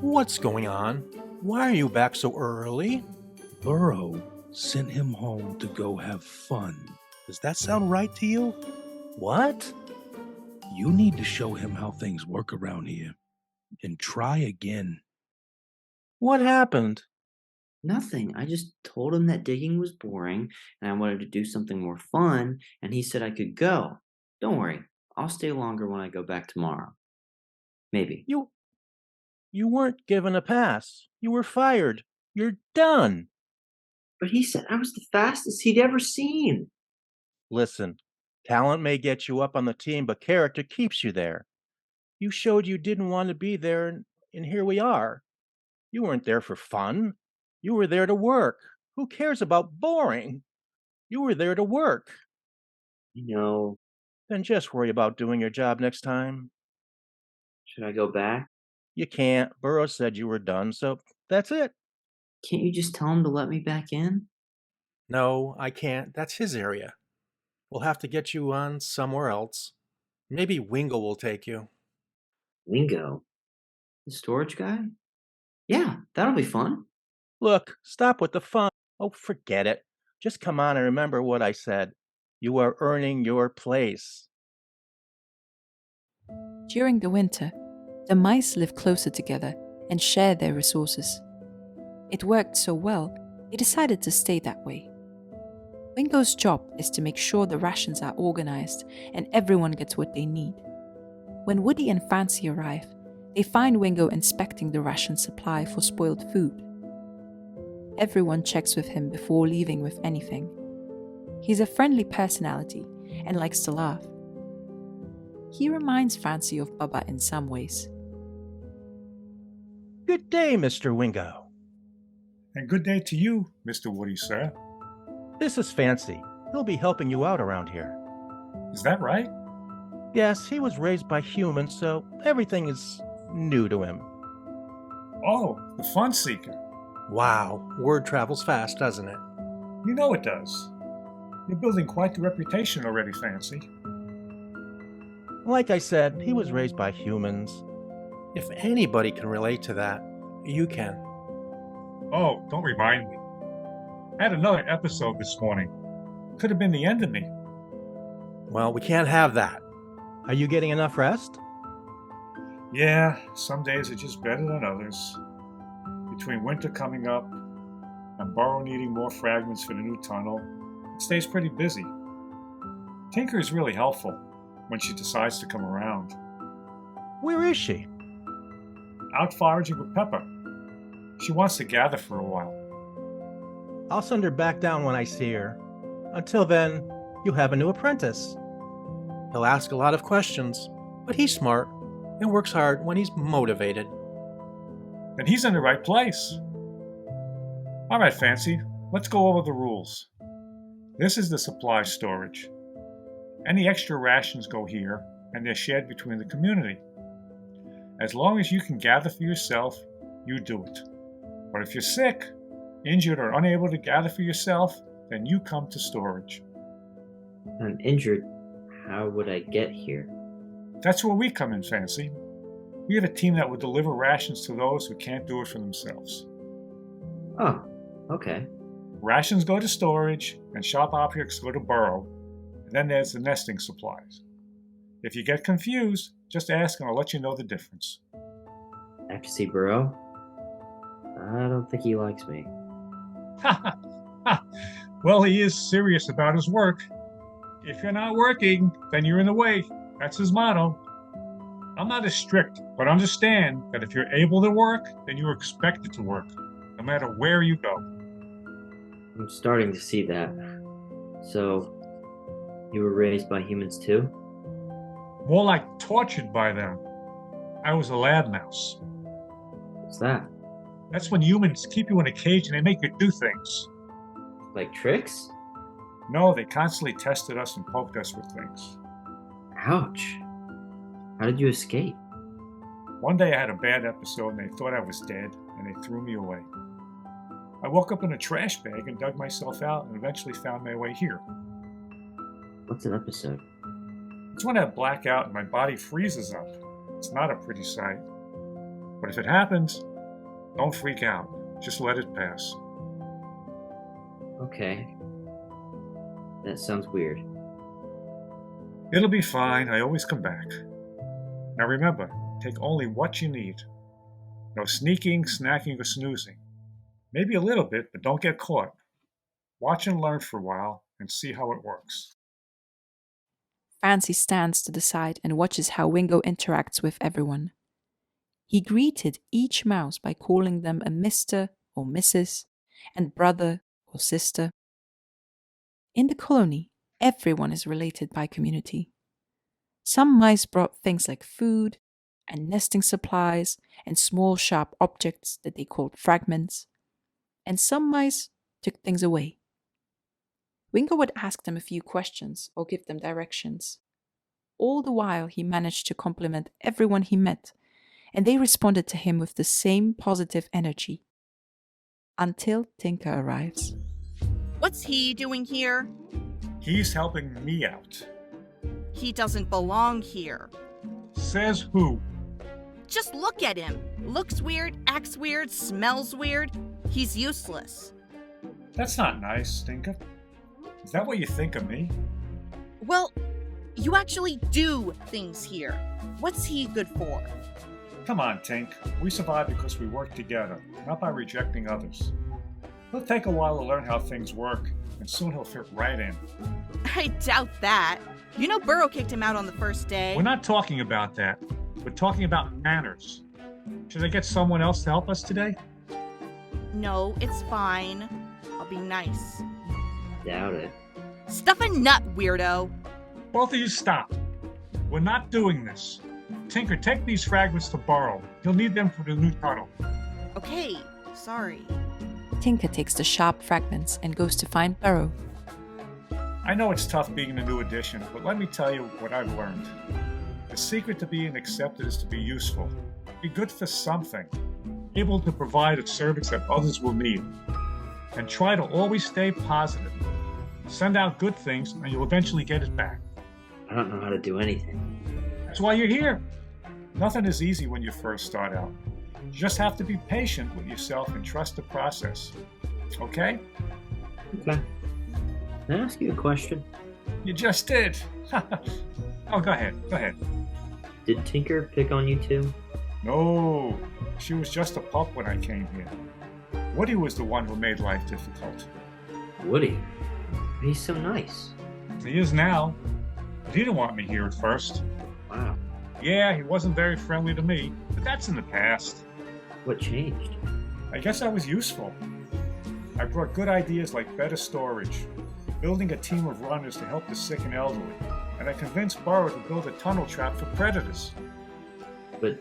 What's going on? Why are you back so early? Burrow sent him home to go have fun. Does that sound right to you? What? You need to show him how things work around here. And try again. What happened? Nothing. I just told him that digging was boring and I wanted to do something more fun, and he said I could go. Don't worry. I'll stay longer when I go back tomorrow. Maybe. You weren't given a pass. You were fired. You're done. But he said I was the fastest he'd ever seen. Listen, talent may get you up on the team, but character keeps you there. You showed you didn't want to be there, and here we are. You weren't there for fun. You were there to work. Who cares about boring? You were there to work. You know. Then just worry about doing your job next time. Should I go back? You can't. Burrow said you were done, so that's it. Can't you just tell him to let me back in? No, I can't. That's his area. We'll have to get you on somewhere else. Maybe Wingo will take you. Wingo? The storage guy? Yeah, that'll be fun. Look, stop with the fun. Oh, forget it. Just come on and remember what I said. You are earning your place. During the winter, the mice live closer together and share their resources. It worked so well, they decided to stay that way. Wingo's job is to make sure the rations are organized and everyone gets what they need. When Woody and Fancy arrive, they find Wingo inspecting the ration supply for spoiled food. everyone checks with him before leaving with anything. He's a friendly personality and likes to laugh. He reminds Fancy of Bubba in some ways. Good day, Mr. Wingo. And good day to you, Mr. Woody, sir. This is Fancy. He'll be helping you out around here. Is that right? Yes, he was raised by humans, so everything is new to him. Oh, the fun seeker. Wow, word travels fast, doesn't it? You know it does. You're building quite the reputation already, Fancy. Like I said, he was raised by humans. If anybody can relate to that, you can. Oh, don't remind me. I had another episode this morning. Could have been the end of me. Well, we can't have that. Are you getting enough rest? Yeah, some days are just better than others. Between winter coming up and Burrow needing more fragments for the new tunnel, it stays pretty busy. Tinker is really helpful when she decides to come around. Where is she? Out foraging with Pepper. She wants to gather for a while. I'll send her back down when I see her. Until then, you have a new apprentice. He'll ask a lot of questions, but he's smart and works hard when he's motivated. Then he's in the right place. All right, Fancy, let's go over the rules. This is the supply storage. Any extra rations go here, and they're shared between the community. As long as you can gather for yourself, you do it. But if you're sick, injured, or unable to gather for yourself, then you come to storage. I'm injured. How would I get here? That's where we come in, Fancy. We have a team that will deliver rations to those who can't do it for themselves. Oh, okay. Rations go to storage, and sharp objects go to Burrow, and then there's the nesting supplies. If you get confused, just ask and I'll let you know the difference. I have to see Burrow? I don't think he likes me. Well, he is serious about his work. If you're not working, then you're in the way. That's his motto. I'm not as strict, but understand that if you're able to work, then you're expected to work, no matter where you go. I'm starting to see that. So, you were raised by humans too? More like tortured by them. I was a lab mouse. What's that? That's when humans keep you in a cage and they make you do things. Like tricks? No, they constantly tested us and poked us with things. Ouch. How did you escape? One day I had a bad episode and they thought I was dead and they threw me away. I woke up in a trash bag and dug myself out and eventually found my way here. What's an episode? It's when I black out and my body freezes up. It's not a pretty sight. But if it happens, don't freak out. Just let it pass. Okay. That sounds weird. It'll be fine. I always come back. Now remember, take only what you need. No sneaking, snacking, or snoozing. Maybe a little bit, but don't get caught. Watch and learn for a while and see how it works. Fancy stands to the side and watches how Wingo interacts with everyone. He greeted each mouse by calling them a Mr. or Mrs. and brother or sister. In the colony, everyone is related by community. Some mice brought things like food and nesting supplies and small sharp objects that they called fragments, and some mice took things away. Wingo would ask them a few questions or give them directions. All the while he managed to compliment everyone he met, and they responded to him with the same positive energy. Until Tinker arrives. What's he doing here? He's helping me out. He doesn't belong here. Says who? Just look at him. Looks weird, acts weird, smells weird. He's useless. That's not nice, Tinker. Is that what you think of me? Well, you actually do things here. What's he good for? Come on, Tink. We survive because we work together, not by rejecting others. It'll take a while to learn how things work, and soon he'll fit right in. I doubt that. You know Burrow kicked him out on the first day. We're not talking about that. We're talking about manners. Should I get someone else to help us today? No, it's fine. I'll be nice. Doubt it. Stuff a nut, weirdo. Both of you stop. We're not doing this. Tinker, take these fragments to Burrow. He'll need them for the new tunnel. Okay, sorry. Tinker takes the sharp fragments and goes to find Burrow. I know it's tough being the new addition, but let me tell you what I've learned. The secret to being accepted is to be useful. Be good for something. Able to provide a service that others will need. And try to always stay positive. Send out good things and you'll eventually get it back. I don't know how to do anything. That's why you're here. Nothing is easy when you first start out. You just have to be patient with yourself and trust the process. Okay? Okay. Can I ask you a question? You just did. Oh, go ahead. Go ahead. Did Tinker pick on you too? No, she was just a pup when I came here. Woody was the one who made life difficult. Woody? He's so nice. He is now, but he didn't want me here at first. Wow. Yeah, he wasn't very friendly to me, but that's in the past. What changed? I guess I was useful. I brought good ideas like better storage, building a team of runners to help the sick and elderly, and I convinced Burrow to build a tunnel trap for predators. But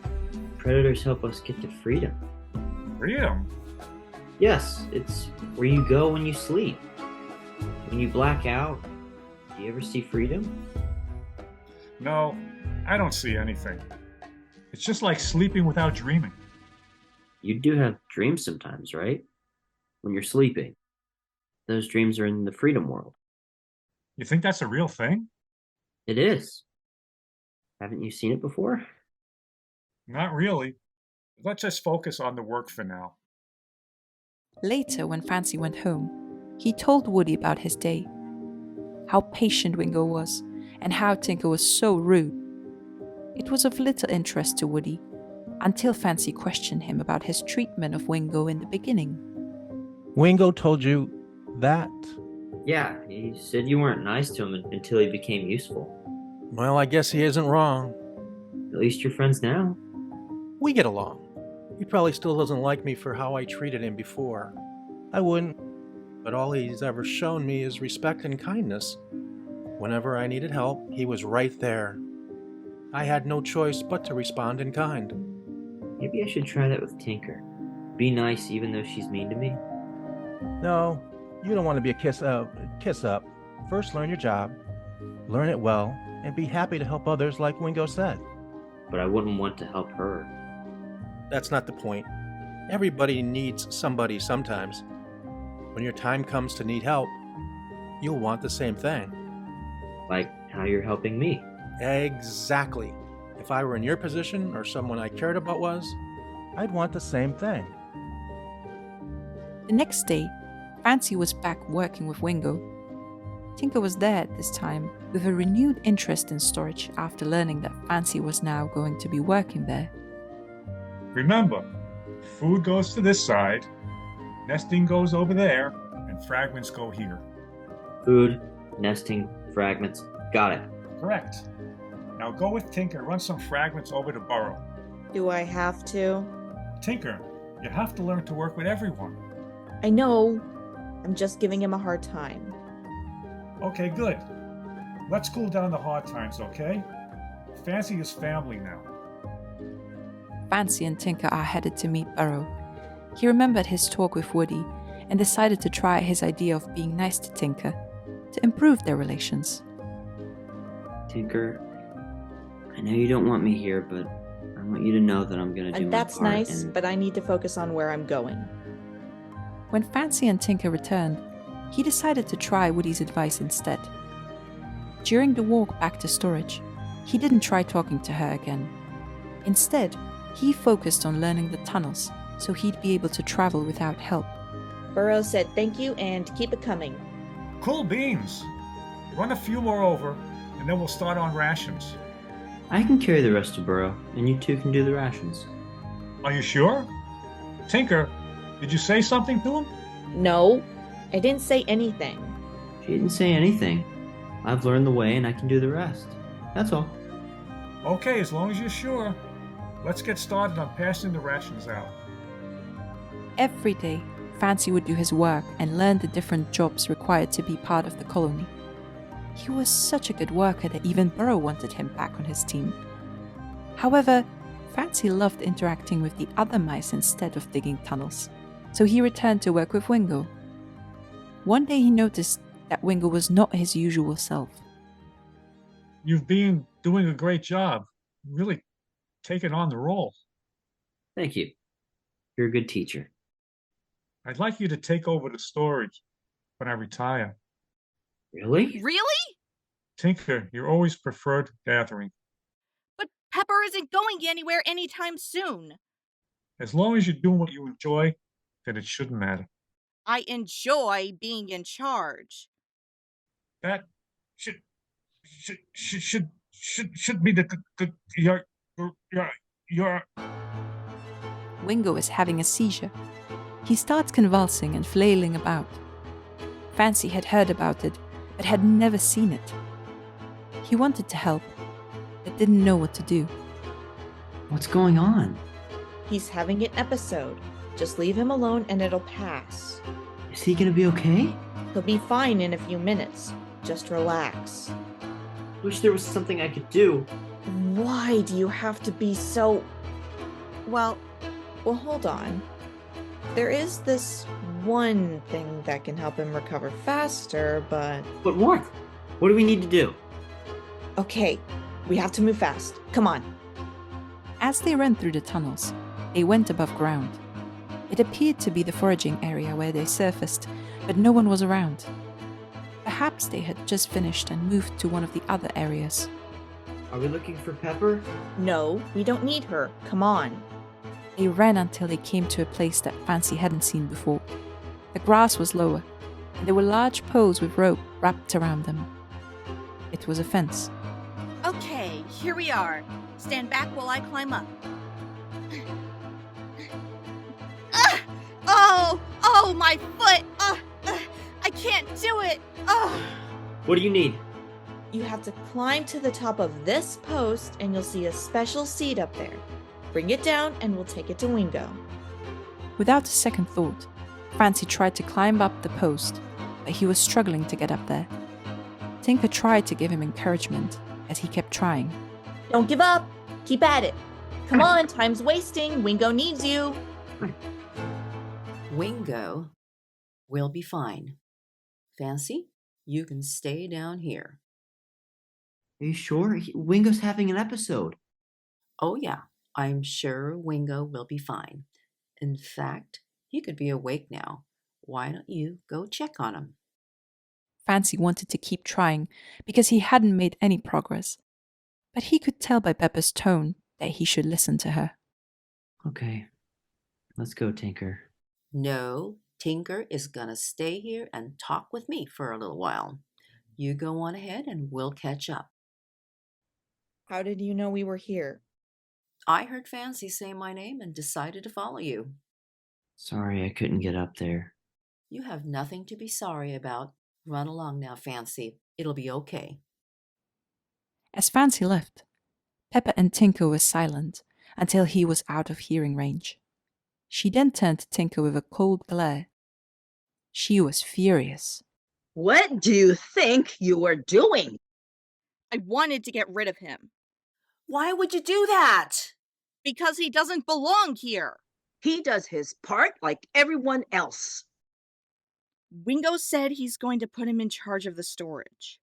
predators help us get to freedom. Freedom? Yes, it's where you go when you sleep. When you black out, do you ever see freedom? No, I don't see anything. It's just like sleeping without dreaming. You do have dreams sometimes, right? When you're sleeping. Those dreams are in the freedom world. You think that's a real thing? It is. Haven't you seen it before? Not really. Let's just focus on the work for now. Later, when Fancy went home, he told Woody about his day. How patient Wingo was, and how Tinker was so rude. It was of little interest to Woody, until Fancy questioned him about his treatment of Wingo in the beginning. Wingo told you that? Yeah, he said you weren't nice to him until he became useful. Well, I guess he isn't wrong. At least you're friends now. We get along. He probably still doesn't like me for how I treated him before. I wouldn't, but all he's ever shown me is respect and kindness. Whenever I needed help, he was right there. I had no choice but to respond in kind. Maybe I should try that with Tinker. Be nice even though she's mean to me. No, you don't want to be a kiss up. First learn your job, learn it well, and be happy to help others like Wingo said. But I wouldn't want to help her. That's not the point. Everybody needs somebody sometimes. When your time comes to need help, you'll want the same thing. Like how you're helping me. Exactly. If I were in your position or someone I cared about was, I'd want the same thing. The next day, Fancy was back working with Wingo. Tinker was there at this time with a renewed interest in storage after learning that Fancy was now going to be working there. Remember, food goes to this side, nesting goes over there, and fragments go here. Food, nesting, fragments. Got it. Correct. Now go with Tinker and run some fragments over to Burrow. Do I have to? Tinker, you have to learn to work with everyone. I know. I'm just giving him a hard time. Okay, good. Let's cool down the hard times, okay? Fancy is family now. Fancy and Tinker are headed to meet Burrow. He remembered his talk with Woody and decided to try his idea of being nice to Tinker to improve their relations. Tinker, I know you don't want me here, but I want you to know that I'm going to do And my that's part. nice, but I need to focus on where I'm going. When Fancy and Tinker returned, he decided to try Woody's advice instead. During the walk back to storage, he didn't try talking to her again. Instead, he focused on learning the tunnels so he'd be able to travel without help. Burrow said thank you and keep it coming. Cool beans. Run a few more over, and then we'll start on rations. I can carry the rest of Burrow, and you two can do the rations. Are you sure? Tinker, did you say something to him? No, I didn't say anything. She didn't say anything. I've learned the way, and I can do the rest. That's all. Okay, as long as you're sure. Let's get started on passing the rations out. Every day, Fancy would do his work and learn the different jobs required to be part of the colony. He was such a good worker that even Burrow wanted him back on his team. However, Fancy loved interacting with the other mice instead of digging tunnels, so he returned to work with Wingo. One day he noticed that Wingo was not his usual self. You've been doing a great job. Really taken on the role. Thank you. You're a good teacher. I'd like you to take over the storage when I retire. Really? Really? Tinker, your always preferred gathering. But Pepper isn't going anywhere anytime soon. As long as you're doing what you enjoy, then it shouldn't matter. I enjoy being in charge. That should be your. Wingo is having a seizure. He starts convulsing and flailing about. Fancy had heard about it, but had never seen it. He wanted to help, but didn't know what to do. What's going on? He's having an episode. Just leave him alone and it'll pass. Is he gonna be okay? He'll be fine in a few minutes. Just relax. Wish there was something I could do. Why do you have to be so... Well, hold on. There is this one thing that can help him recover faster, but... But what? What do we need to do? Okay, we have to move fast. Come on. As they ran through the tunnels, they went above ground. It appeared to be the foraging area where they surfaced, but no one was around. Perhaps they had just finished and moved to one of the other areas. Are we looking for Pepper? No, we don't need her. Come on. They ran until they came to a place that Fancy hadn't seen before. The grass was lower, and there were large poles with rope wrapped around them. It was a fence. Okay, here we are. Stand back while I climb up. Oh, my foot! I can't do it! What do you need? You have to climb to the top of this post and you'll see a special seat up there. Bring it down and we'll take it to Wingo. Without a second thought, Fancy tried to climb up the post, but he was struggling to get up there. Tinker tried to give him encouragement as he kept trying. Don't give up! Keep at it! Come on, time's wasting. Wingo needs you. Wingo will be fine. Fancy, you can stay down here. Are you sure? Wingo's having an episode. Oh, yeah. I'm sure Wingo will be fine. In fact, he could be awake now. Why don't you go check on him? Fancy wanted to keep trying because he hadn't made any progress, but he could tell by Pepper's tone that he should listen to her. Okay. Let's go, Tinker. No, Tinker is gonna stay here and talk with me for a little while. You go on ahead and we'll catch up. How did you know we were here? I heard Fancy say my name and decided to follow you. Sorry I couldn't get up there. You have nothing to be sorry about. Run along now, Fancy. It'll be okay. As Fancy left, Pepper and Tinker were silent until he was out of hearing range. She then turned to Tinker with a cold glare. She was furious. What do you think you were doing? I wanted to get rid of him. Why would you do that? Because he doesn't belong here. He does his part like everyone else. Wingo said he's going to put him in charge of the storage.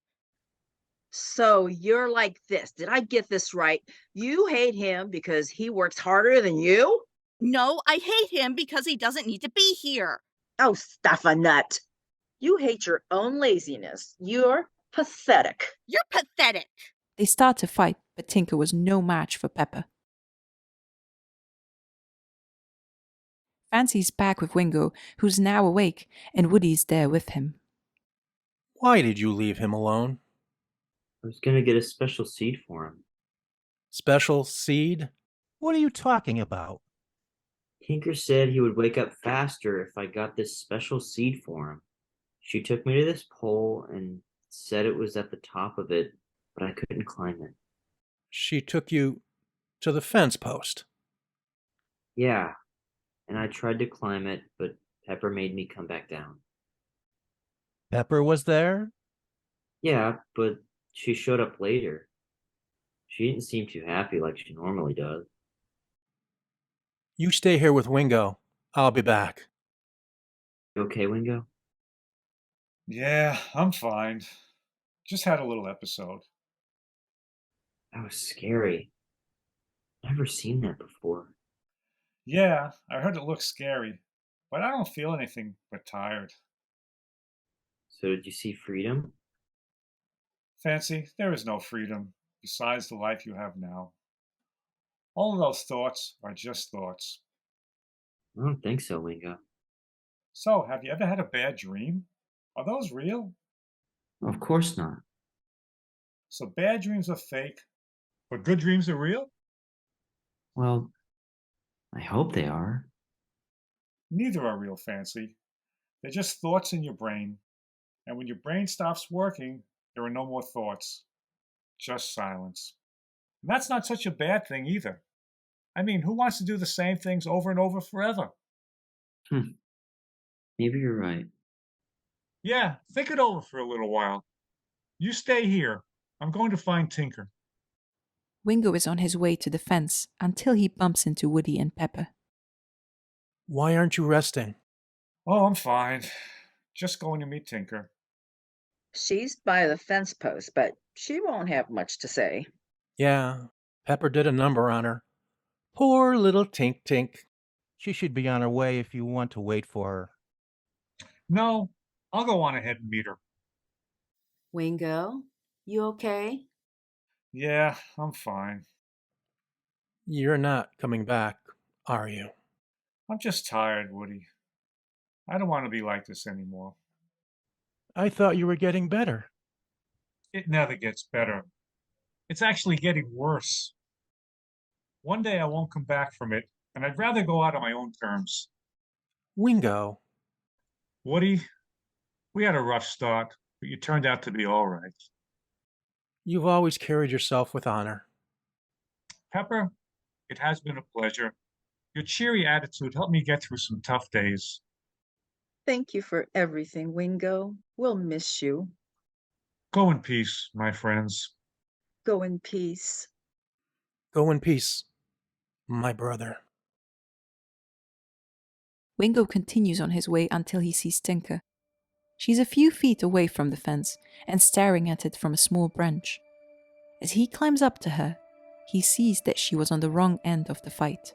So you're like this. Did I get this right? You hate him because he works harder than you? No, I hate him because he doesn't need to be here. Oh, stuff a nut. You hate your own laziness. You're pathetic. You're pathetic. They start to fight, but Tinker was no match for Pepper. Fancy's back with Wingo, who's now awake, and Woody's there with him. Why did you leave him alone? I was gonna get a special seed for him. Special seed? What are you talking about? Tinker said he would wake up faster if I got this special seed for him. She took me to this pole and said it was at the top of it, but I couldn't climb it. She took you to the fence post. Yeah, and I tried to climb it, but Pepper made me come back down. Pepper was there? Yeah, but she showed up later. She didn't seem too happy like she normally does. You stay here with Wingo. I'll be back. You okay, Wingo? Yeah, I'm fine. Just had a little episode. That was scary. Never seen that before. Yeah, I heard it looks scary, but I don't feel anything but tired. So did you see freedom? Fancy, there is no freedom besides the life you have now. All of those thoughts are just thoughts. I don't think so, Wingo. So, have you ever had a bad dream? Are those real? Of course not. So, bad dreams are fake, but good dreams are real? Well, I hope they are. Neither are real, Fancy. They're just thoughts in your brain. And when your brain stops working, there are no more thoughts, just silence. And that's not such a bad thing either. I mean, who wants to do the same things over and over forever? Maybe you're right. Yeah, think it over for a little while. You stay here. I'm going to find Tinker. Wingo is on his way to the fence until he bumps into Woody and Pepper. Why aren't you resting? Oh, I'm fine. Just going to meet Tinker. She's by the fence post, but she won't have much to say. Yeah, Pepper did a number on her. Poor little Tink Tink. She should be on her way if you want to wait for her. No, I'll go on ahead and meet her. Wingo, you okay? Yeah, I'm fine. You're not coming back, are you? I'm just tired, Woody. I don't want to be like this anymore. I thought you were getting better. It never gets better. It's actually getting worse. One day I won't come back from it, and I'd rather go out on my own terms. Wingo. Woody, we had a rough start, but you turned out to be all right. You've always carried yourself with honor. Pepper, it has been a pleasure. Your cheery attitude helped me get through some tough days. Thank you for everything, Wingo. We'll miss you. Go in peace, my friends. Go in peace. Go in peace, my brother. Wingo continues on his way until he sees Tinker. She's a few feet away from the fence and staring at it from a small branch. As he climbs up to her, he sees that she was on the wrong end of the fight.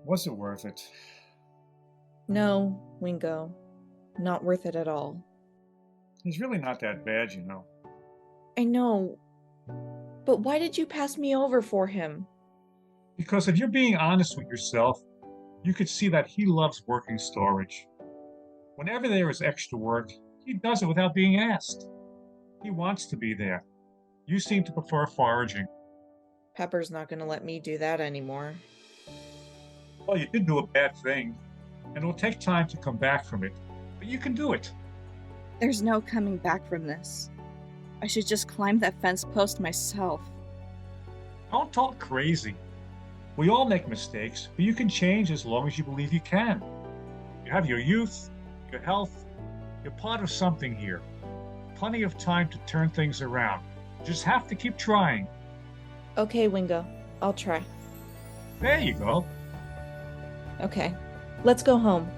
Was it worth it? No, Wingo. Not worth it at all. He's really not that bad, you know. I know. But why did you pass me over for him? Because if you're being honest with yourself, you could see that he loves working storage. Whenever there is extra work, he does it without being asked. He wants to be there. You seem to prefer foraging. Pepper's not going to let me do that anymore. Well, you did do a bad thing, and it'll take time to come back from it, but you can do it. There's no coming back from this. I should just climb that fence post myself. Don't talk crazy. We all make mistakes, but you can change as long as you believe you can. You have your youth, your health. You're part of something here. Plenty of time to turn things around. You just have to keep trying. Okay, Wingo. I'll try. There you go. Okay. Let's go home.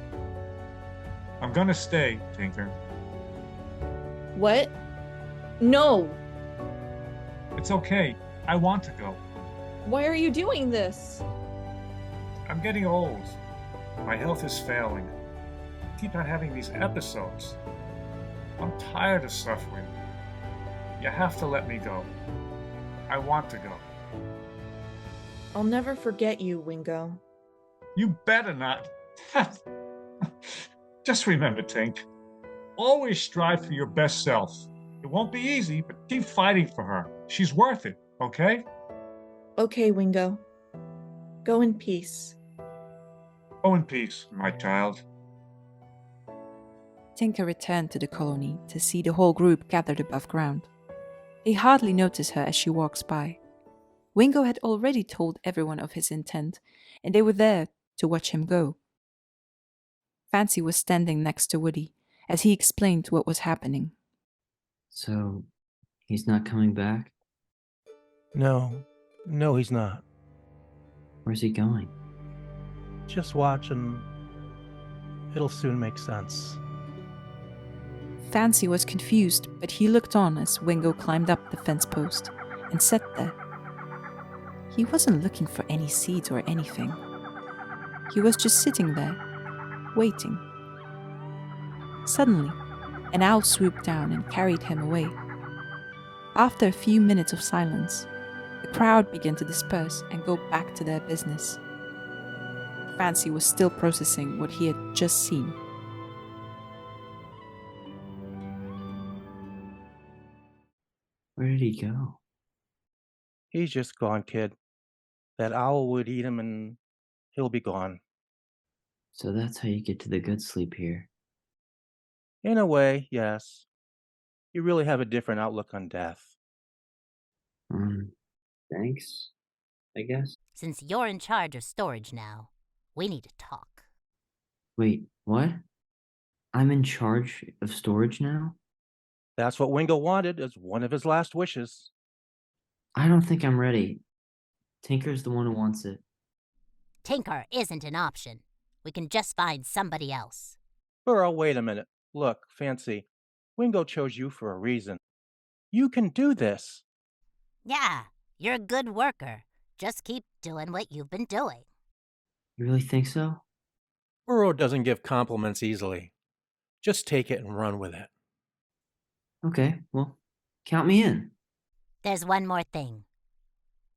I'm gonna stay, Tinker. What? No! It's okay. I want to go. Why are you doing this? I'm getting old. My health is failing. I keep on having these episodes. I'm tired of suffering. You have to let me go. I want to go. I'll never forget you, Wingo. You better not. Just remember, Tink. Always strive for your best self. It won't be easy, but keep fighting for her. She's worth it, okay? Okay, Wingo. Go in peace. Go in peace, my child. Tinker returned to the colony to see the whole group gathered above ground. They hardly notice her as she walks by. Wingo had already told everyone of his intent, and they were there to watch him go. Fancy was standing next to Woody as he explained what was happening. So, he's not coming back? No, he's not. Where's he going? Just watch and it'll soon make sense. Fancy was confused, but he looked on as Wingo climbed up the fence post and sat there. He wasn't looking for any seeds or anything. He was just sitting there, waiting. Suddenly, an owl swooped down and carried him away. After a few minutes of silence, the crowd began to disperse and go back to their business. Fancy was still processing what he had just seen. Where did he go? He's just gone, kid. That owl would eat him and he'll be gone. So that's how you get to the good sleep here. In a way, yes. You really have a different outlook on death. Thanks, I guess. Since you're in charge of storage now, we need to talk. Wait, what? I'm in charge of storage now? That's what Wingo wanted as one of his last wishes. I don't think I'm ready. Tinker's the one who wants it. Tinker isn't an option. We can just find somebody else. Burrow, wait a minute. Look, Fancy, Wingo chose you for a reason. You can do this. Yeah, you're a good worker. Just keep doing what you've been doing. You really think so? Burrow doesn't give compliments easily. Just take it and run with it. Okay, well, count me in. There's one more thing.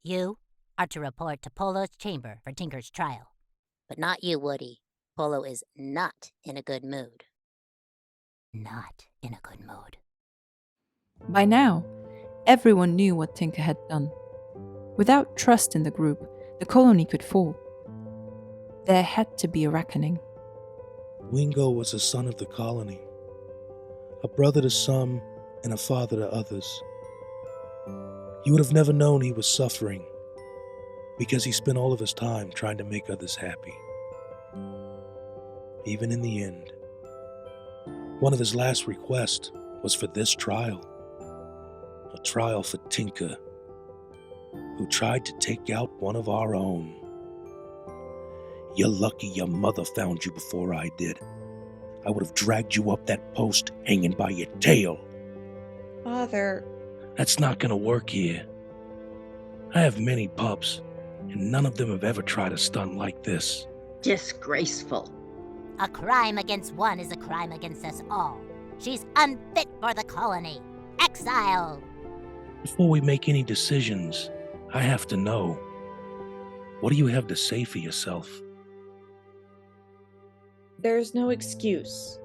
You are to report to Polo's chamber for Tinker's trial. But not you, Woody. Polo is not in a good mood. Not in a good mood. By now, everyone knew what Tinker had done. Without trust in the group, the colony could fall. There had to be a reckoning. Wingo was a son of the colony, a brother to some and a father to others. You would have never known he was suffering because he spent all of his time trying to make others happy. Even in the end, one of his last requests was for this trial. A trial for Tinker, who tried to take out one of our own. You're lucky your mother found you before I did. I would have dragged you up that post hanging by your tail. Father. That's not gonna work here. I have many pups, and none of them have ever tried a stunt like this. Disgraceful. A crime against one is a crime against us all. She's unfit for the colony. Exile! Before we make any decisions, I have to know. What do you have to say for yourself? There's no excuse.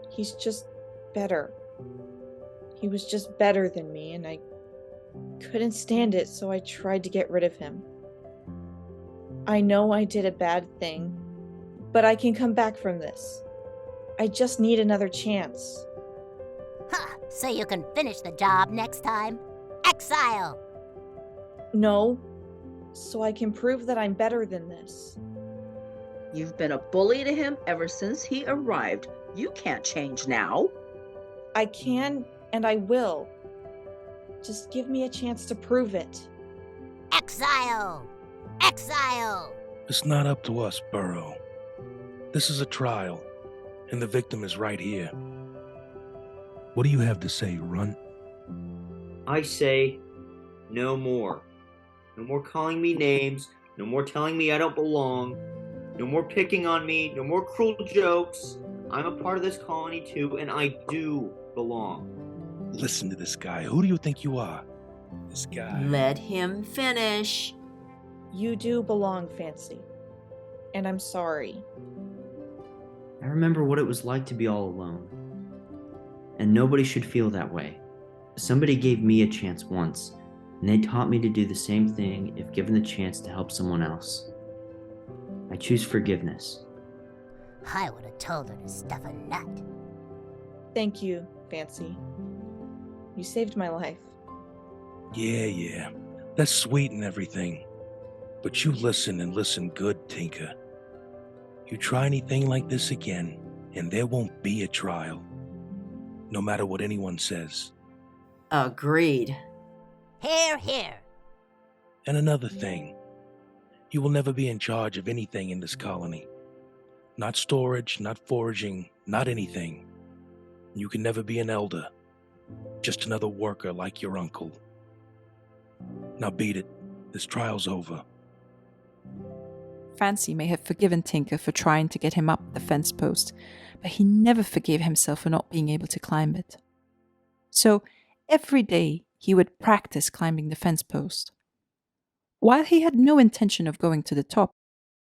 He's just better. He was just better than me, and I couldn't stand it, so I tried to get rid of him. I know I did a bad thing, but I can come back from this. I just need another chance. Ha! So you can finish the job next time? Exile! No, so I can prove that I'm better than this. You've been a bully to him ever since he arrived. You can't change now. I can, and I will. Just give me a chance to prove it. Exile! Exile! It's not up to us, Burrow. This is a trial, and the victim is right here. What do you have to say, Runt? I say, no more. No more calling me names. No more telling me I don't belong. No more picking on me. No more cruel jokes. I'm a part of this colony too, and I do belong. Listen to this guy. Who do you think you are? This guy. Let him finish. You do belong, Fancy. And I'm sorry. I remember what it was like to be all alone. And nobody should feel that way. Somebody gave me a chance once, and they taught me to do the same thing if given the chance to help someone else. I choose forgiveness. I would have told her to stuff a nut. Thank you, Fancy. You saved my life. Yeah. That's sweet and everything. But you listen and listen good, Tinker. You try anything like this again, and there won't be a trial, no matter what anyone says. Agreed. Here, here. And another thing, you will never be in charge of anything in this colony. Not storage, not foraging, not anything. You can never be an elder, just another worker like your uncle. Now beat it. This trial's over. Fancy may have forgiven Tinker for trying to get him up the fence post, but he never forgave himself for not being able to climb it. So every day he would practice climbing the fence post. While he had no intention of going to the top,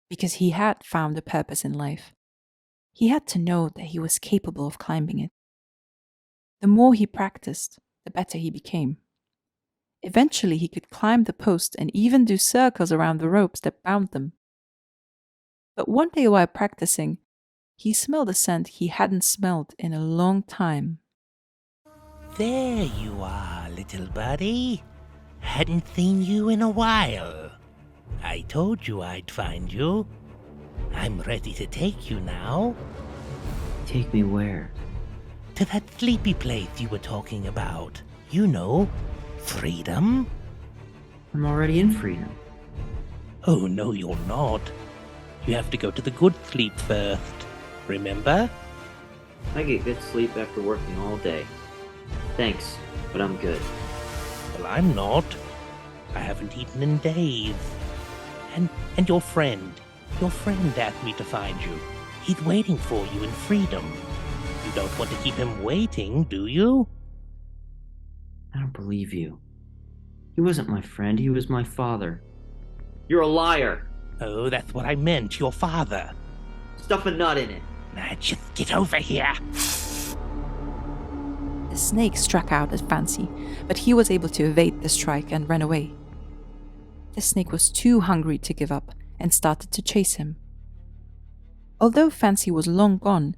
because he had found a purpose in life, he had to know that he was capable of climbing it. The more he practiced, the better he became. Eventually he could climb the post and even do circles around the ropes that bound them. But one day while practicing, he smelled a scent he hadn't smelled in a long time. There you are, little buddy. Hadn't seen you in a while. I told you I'd find you. I'm ready to take you now. Take me where? To that sleepy place you were talking about. You know, freedom. I'm already in freedom. Oh, no, you're not. You have to go to the good sleep first. Remember? I get good sleep after working all day. Thanks, but I'm good. Well, I'm not. I haven't eaten in days. And your friend asked me to find you. He's waiting for you in freedom. You don't want to keep him waiting, do you? I don't believe you. He wasn't my friend, he was my father. You're a liar! Oh, that's what I meant, your father. Stuff a nut in it. Now just get over here. The snake struck out at Fancy, but he was able to evade the strike and ran away. The snake was too hungry to give up and started to chase him. Although Fancy was long gone,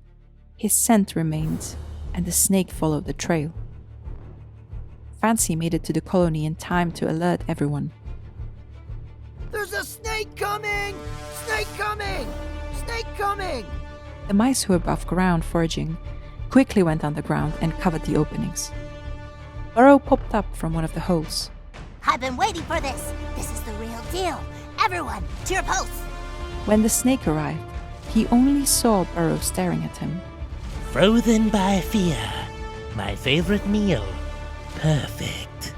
his scent remained, and the snake followed the trail. Fancy made it to the colony in time to alert everyone. There's a snake coming! Snake coming! Snake coming! The mice who were above ground foraging quickly went underground and covered the openings. Burrow popped up from one of the holes. I've been waiting for this. This is the real deal. Everyone, to your posts. When the snake arrived, he only saw Burrow staring at him. Frozen by fear. My favorite meal. Perfect.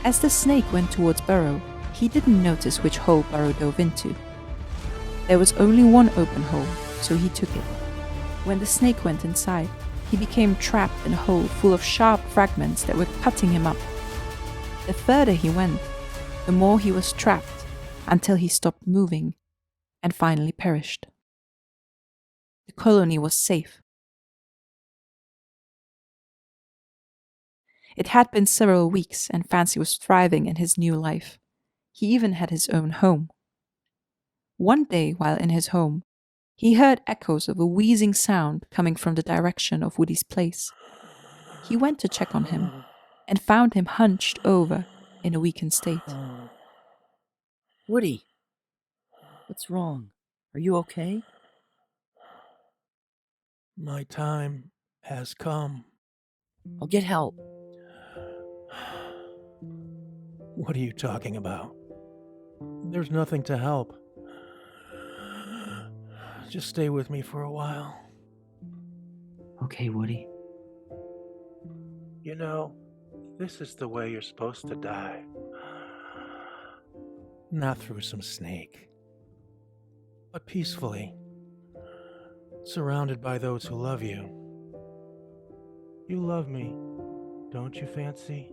As the snake went towards Burrow, he didn't notice which hole Burrow dove into. There was only one open hole, so he took it. When the snake went inside, he became trapped in a hole full of sharp fragments that were cutting him up. The further he went, the more he was trapped, until he stopped moving and finally perished. The colony was safe. It had been several weeks, and Fancy was thriving in his new life. He even had his own home. One day, while in his home, he heard echoes of a wheezing sound coming from the direction of Woody's place. He went to check on him and found him hunched over in a weakened state. Woody, what's wrong? Are you okay? My time has come. I'll get help. What are you talking about? There's nothing to help. Just stay with me for a while. Okay, Woody. You know, this is the way you're supposed to die. Not through some snake, but peacefully, surrounded by those who love you. You love me, don't you, Fancy?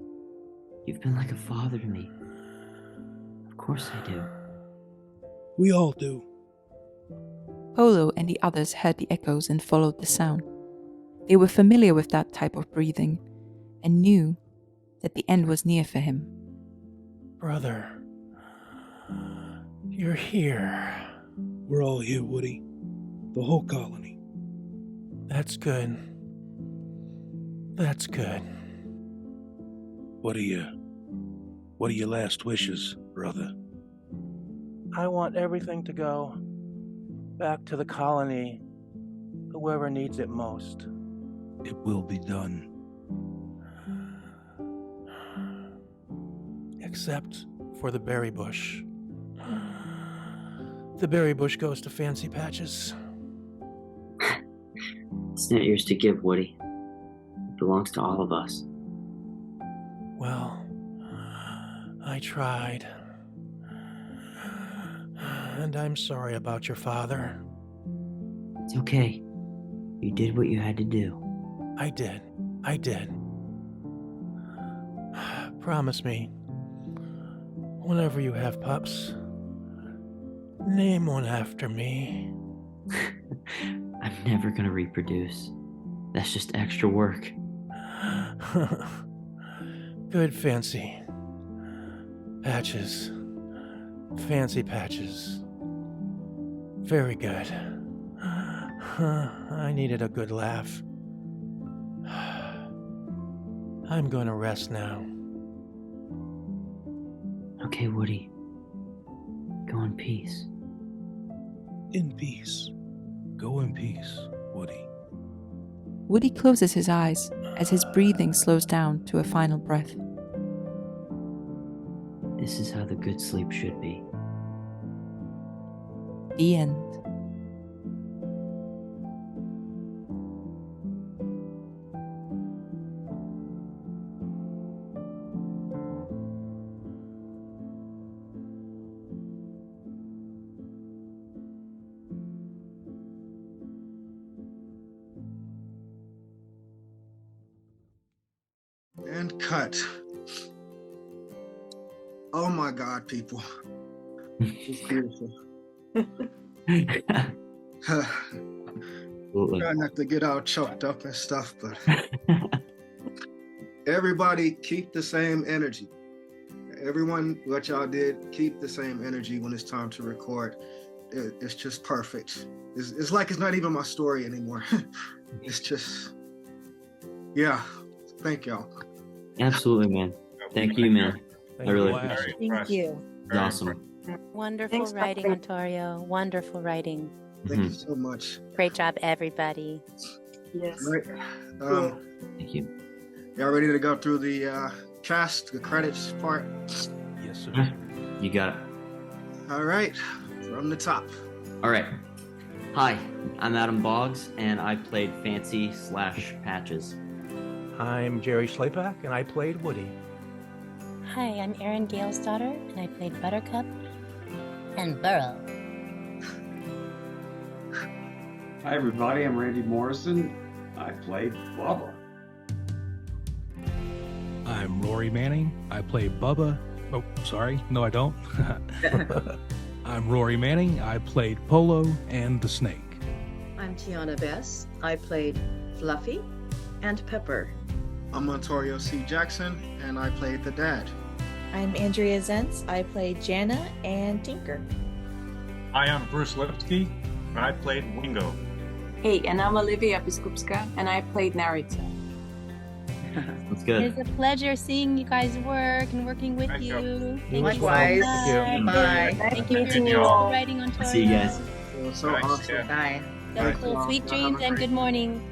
You've been like a father to me. Of course I do. We all do. Polo and the others heard the echoes and followed the sound. They were familiar with that type of breathing and knew that the end was near for him. Brother, you're here. We're all here, Woody. The whole colony. That's good. That's good. What are your last wishes, brother? I want everything to go back to the colony whoever needs it most. It will be done. Except for the berry bush. The berry bush goes to Fancy Patches. It's not yours to give, Woody. It belongs to all of us. Well, I tried. And I'm sorry about your father. It's okay. You did what you had to do. I did. Promise me, whenever you have pups, name one after me. I'm never gonna reproduce. That's just extra work. Good, Fancy Patches. Fancy Patches. Very good. I needed a good laugh. I'm going to rest now. Okay, Woody. Go in peace. In peace. Go in peace, Woody. Woody closes his eyes as his breathing slows down to a final breath. This is how the good sleep should be. The end. And cut. Oh my God, people. It's beautiful. Try not to get all choked up and stuff, but everybody keep the same energy. Everyone, what y'all did, keep the same energy when it's time to record. It's just perfect. It's like it's not even my story anymore. It's just, yeah. Thank y'all. Absolutely, man. Thank you, man. I really Very appreciate it. impressed. you. It's awesome. Wonderful Thanks, writing, Bobby. Ontario. Wonderful writing. Thank you so much. Great job, everybody. Yes. All right. Thank you. Y'all ready to go through the cast, the credits part? Yes, sir. You got it. All right. From the top. All right. Hi, I'm Adam Boggs, and I played Fancy/Patches. I'm Jerry Schlapak, and I played Woody. Hi, I'm Erin Gale's daughter, and I played Buttercup. And Burrow. Hi, everybody. I'm Randy Morrison. I played Bubba. I'm Rory Manning. I play Bubba. Oh, sorry. No, I don't. I'm Rory Manning. I played Polo and the Snake. I'm Tiana Bess. I played Fluffy and Pepper. I'm Ontario C. Jackson, and I played the dad. I'm Andrea Zentz. I played Jana and Tinker. I am Bruce Lipsky, and I played Wingo. Hey, and I'm Olivia Biskupska, and I played narrator. That's It good. is a pleasure seeing you guys work and working with Thank you. you. Thank Likewise. you so Thank you. much. Bye. Thank you for Thank you your all. writing, Ontario. See you guys. It was so Thanks, awesome. yeah. Bye. So Right. cool. Sweet Have a dreams and great good morning.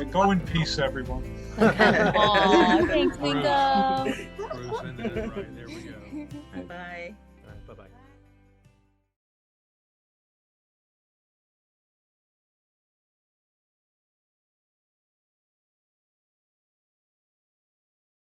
Go in peace, everyone. Aw, thanks, Wingo. Bruce ended it right. There we go. Bye.